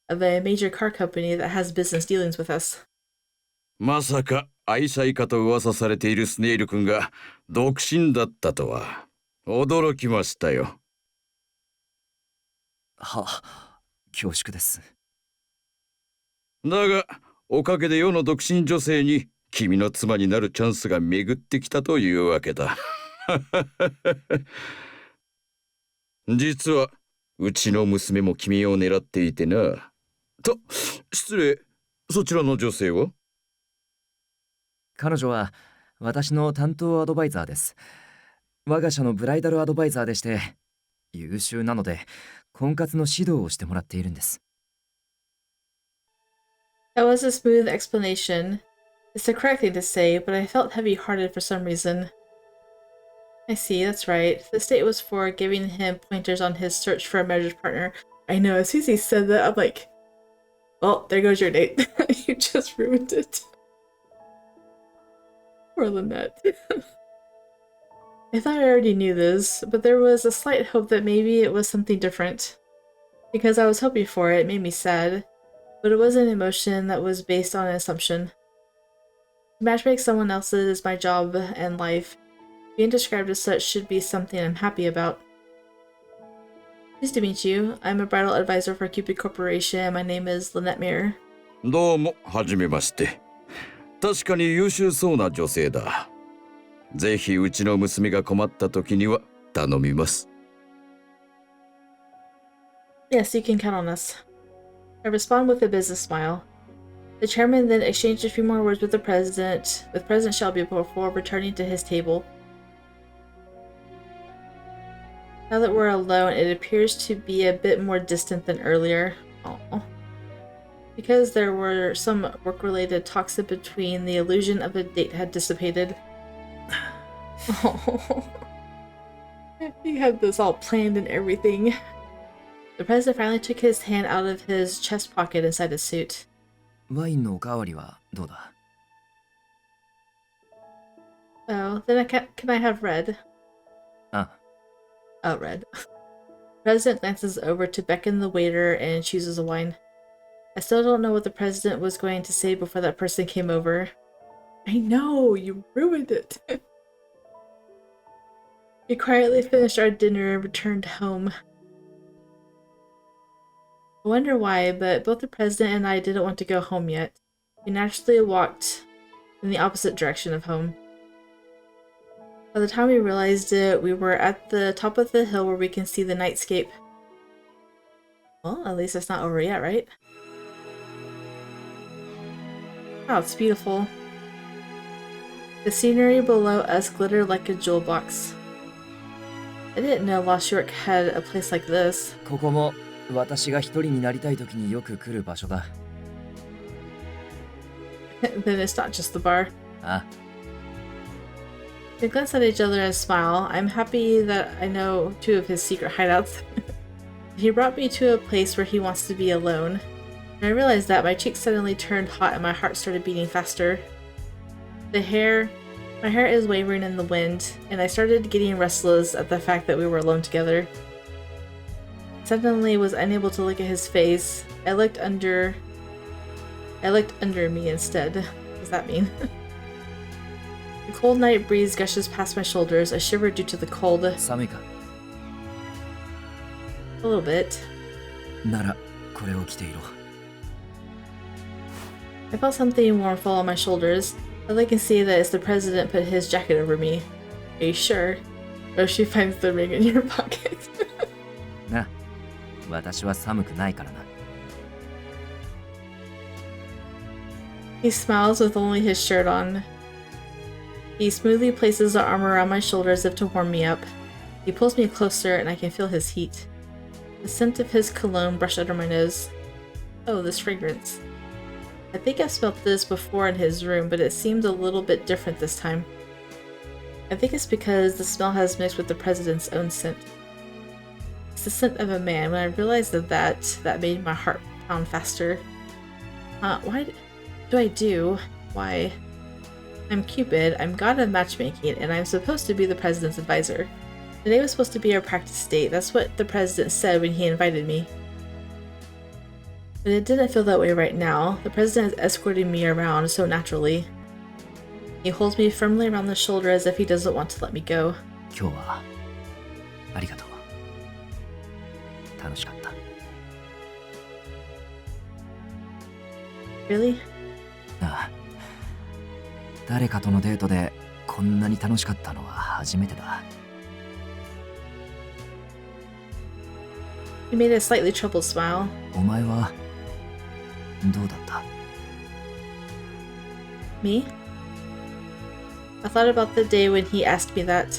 of a major car company that has business dealings with us. まさか愛妻家と噂されているスネイル君が独身だったとは驚きましたよ。は、恐縮です。だがおかげで世の独身女性に君の妻になるチャンスが巡ってきたというわけだ。実はうちの娘も君を狙っていてな。と、失礼、そちらの女性は？彼女は私の担当アドバイザーです。我が社のブライダルアドバイザーでして優秀なので婚活の指導をしてもらっているんです。That was a smooth explanation. It's the correct thing to say, but I felt heavy-hearted for some reason. I see, that's right. This date was for giving him pointers on his search for a marriage partner. I know, as soon as he said that, I'm like, well, there goes your date. You just ruined it. Poor Lynette. I thought I already knew this, but there was a slight hope that maybe it was something different. Because I was hoping for it, it made me sad, but it was an emotion that was based on an assumption. To matchmake someone else's is my job and life. Being described as such should be something I'm happy about. Pleased to meet you. I'm a bridal advisor for Cupid Corporation, and my name is Lynette Mirror. どうも、はじめまして。確かに優秀そうな女性だ。ぜひうちの娘が困った時には頼みます。Yes, you can count on us. I respond with a business smile. The chairman then exchanged a few more words with President Shelby before returning to his table. Now that we're alone, it appears to be a bit more distant than earlier. Aww. Because there were some work-related talks in between, the illusion of a date had dissipated. Oh, he had this all planned and everything. The president finally took his hand out of his chest pocket inside his suit. ワインのおかわりはどうだ? Oh, then can I have red? Ah. Oh, red. The president glances over to beckon the waiter and chooses a wine. I still don't know what the president was going to say before that person came over. I know, you ruined it. We quietly finished our dinner and returned home. I wonder why, but both the president and I didn't want to go home yet. We naturally walked in the opposite direction of home. By the time we realized it, we were at the top of the hill where we can see the nightscape. Well, at least it's not over yet, right? Wow, it's beautiful. The scenery below us glittered like a jewel box. I didn't know Lost York had a place like this. ここも私が一人になりたい時によく来る場所だ。Then it's not just the bar. Ah. They glance at each other and smile. I'm happy that I know two of his secret hideouts. He brought me to a place where he wants to be alone. When I realized that, my cheeks suddenly turned hot and my heart started beating faster. My hair is wavering in the wind, and I started getting restless at the fact that we were alone together. Suddenly was unable to look at his face. I looked under me instead. What does that mean? The cold night breeze gushes past my shoulders. I shivered due to the cold. 寒いか? A little bit. ならこれを着ていろ. I felt something warm fall on my shoulders. All I can see that is the president put his jacket over me. Are you sure? Or she finds the ring in your pocket. な、私は寒くないからな. He smiles with only his shirt on. He smoothly places the arm around my shoulders as if to warm me up. He pulls me closer and I can feel his heat. The scent of his cologne brushed under my nose. Oh, this fragrance. I think I've smelled this before in his room, but it seemed a little bit different this time. I think it's because the smell has mixed with the president's own scent. It's the scent of a man. When I realized that made my heart pound faster. Why do I do? Why? I'm Cupid, I'm god of matchmaking, and I'm supposed to be the president's advisor. Today was supposed to be our practice date. That's what the president said when he invited me. But it didn't feel that way right now. The president is escorting me around so naturally. He holds me firmly around the shoulder as if he doesn't want to let me go. 今日はありがとう。楽しかった。Really? ああ。誰かとのデートでこんなに楽しかったのは初めてだ。He made a slightly troubled smile. お前はどうだった? Me? I thought about the day when he asked me that.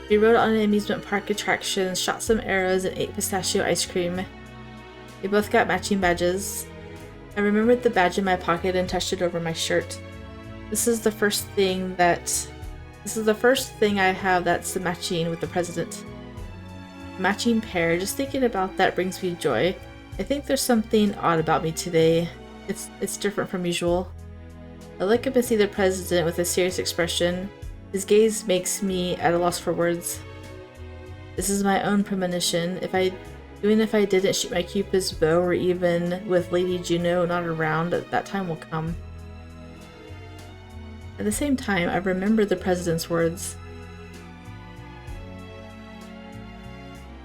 We rode on an amusement park attraction, shot some arrows, and ate pistachio ice cream. We both got matching badges. I remembered the badge in my pocket and touched it over my shirt. This is the first thing I have that's matching with the president. Matching pair, just thinking about that brings me joy. I think there's something odd about me today. It's different from usual. I look up and see the president with a serious expression. His gaze makes me at a loss for words. This is my own premonition. Even if I didn't shoot my Cupid's bow, or even with Lady Juno not around, that time will come. At the same time, I remember the president's words.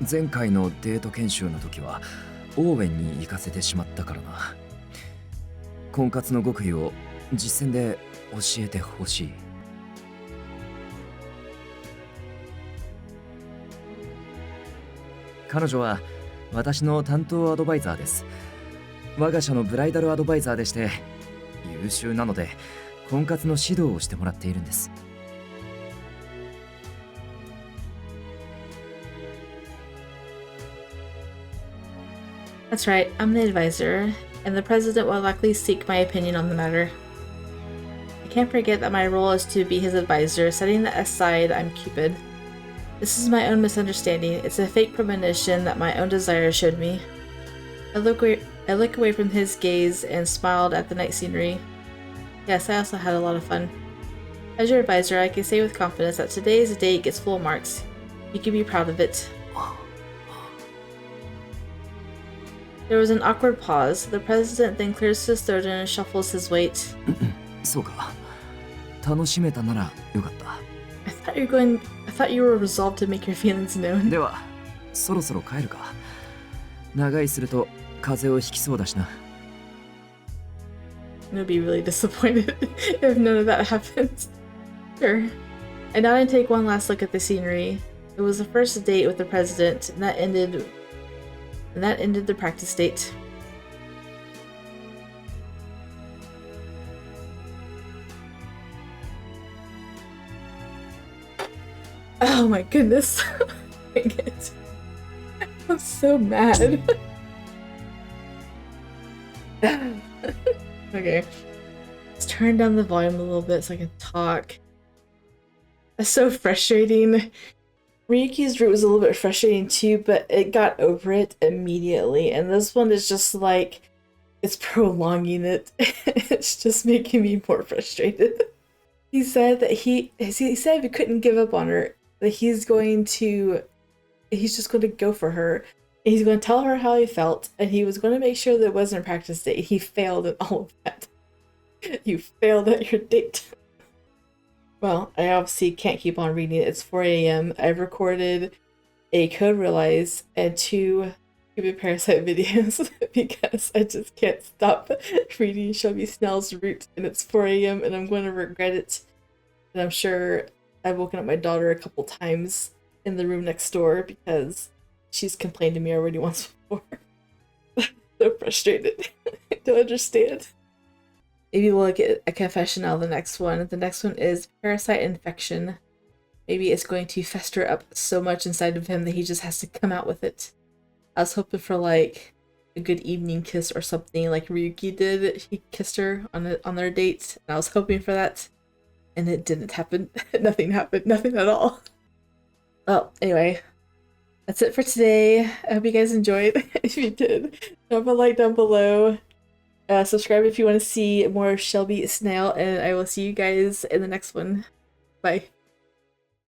前回のデート研修の時はオーウェンに行かせてしまったからな。婚活の極意を実践で教えてほしい。彼女は私の担当アドバイザーです。我が社のブライダルアドバイザーでして優秀なので婚活の指導をしてもらっているんです。That's right, I'm the advisor, and the president will likely seek my opinion on the matter. I can't forget that my role is to be his advisor. Setting that aside, I'm Cupid. This is my own misunderstanding. It's a fake premonition that my own desire showed me. I look away from his gaze and smiled at the night scenery. Yes, I also had a lot of fun. As your advisor, I can say with confidence that today's date gets full marks. You can be proud of it. There was an awkward pause. The president then clears his throat and shuffles his weight. そうか。楽しめたならよかった。I thought you were resolved to make your feelings known. では、そろそろ帰るか。長居すると風邪をひきそうだしな。I'm gonna be really disappointed if none of that happens. Sure. I nod and take one last look at the scenery. It was the first date with the president, and that ended the practice date. Oh my goodness. Dang it. I'm so mad. Okay. Let's turn down the volume a little bit so I can talk. That's so frustrating. Ryuki's route was a little bit frustrating too, but it got over it immediately. And this one is just like, it's prolonging it. It's just making me more frustrated. He said that he said if he couldn't give up on her, that he's just going to go for her. And he's going to tell her how he felt, and he was going to make sure that it wasn't a practice date. He failed at all of that. You failed at your date. Well, I obviously can't keep on reading it. It's 4 a.m. I've recorded a Code Realize and 2 Cupid Parasite videos because I just can't stop reading Shelby Snail's route, and it's 4 a.m. and I'm going to regret it. And I'm sure I've woken up my daughter a couple times in the room next door because she's complained to me already once before. So frustrated. I don't understand. Maybe we'll get a confession out of the next one. The next one is parasite infection. Maybe it's going to fester up so much inside of him that he just has to come out with it. I was hoping for like a good evening kiss or something like Ryuki did. He kissed her on their date, and I was hoping for that. And it didn't happen. Nothing happened. Nothing at all. Well, anyway. That's it for today. I hope you guys enjoyed. If you did, drop a like down below. Subscribe if you want to see more Shelby Snail, and I will see you guys in the next one. Bye.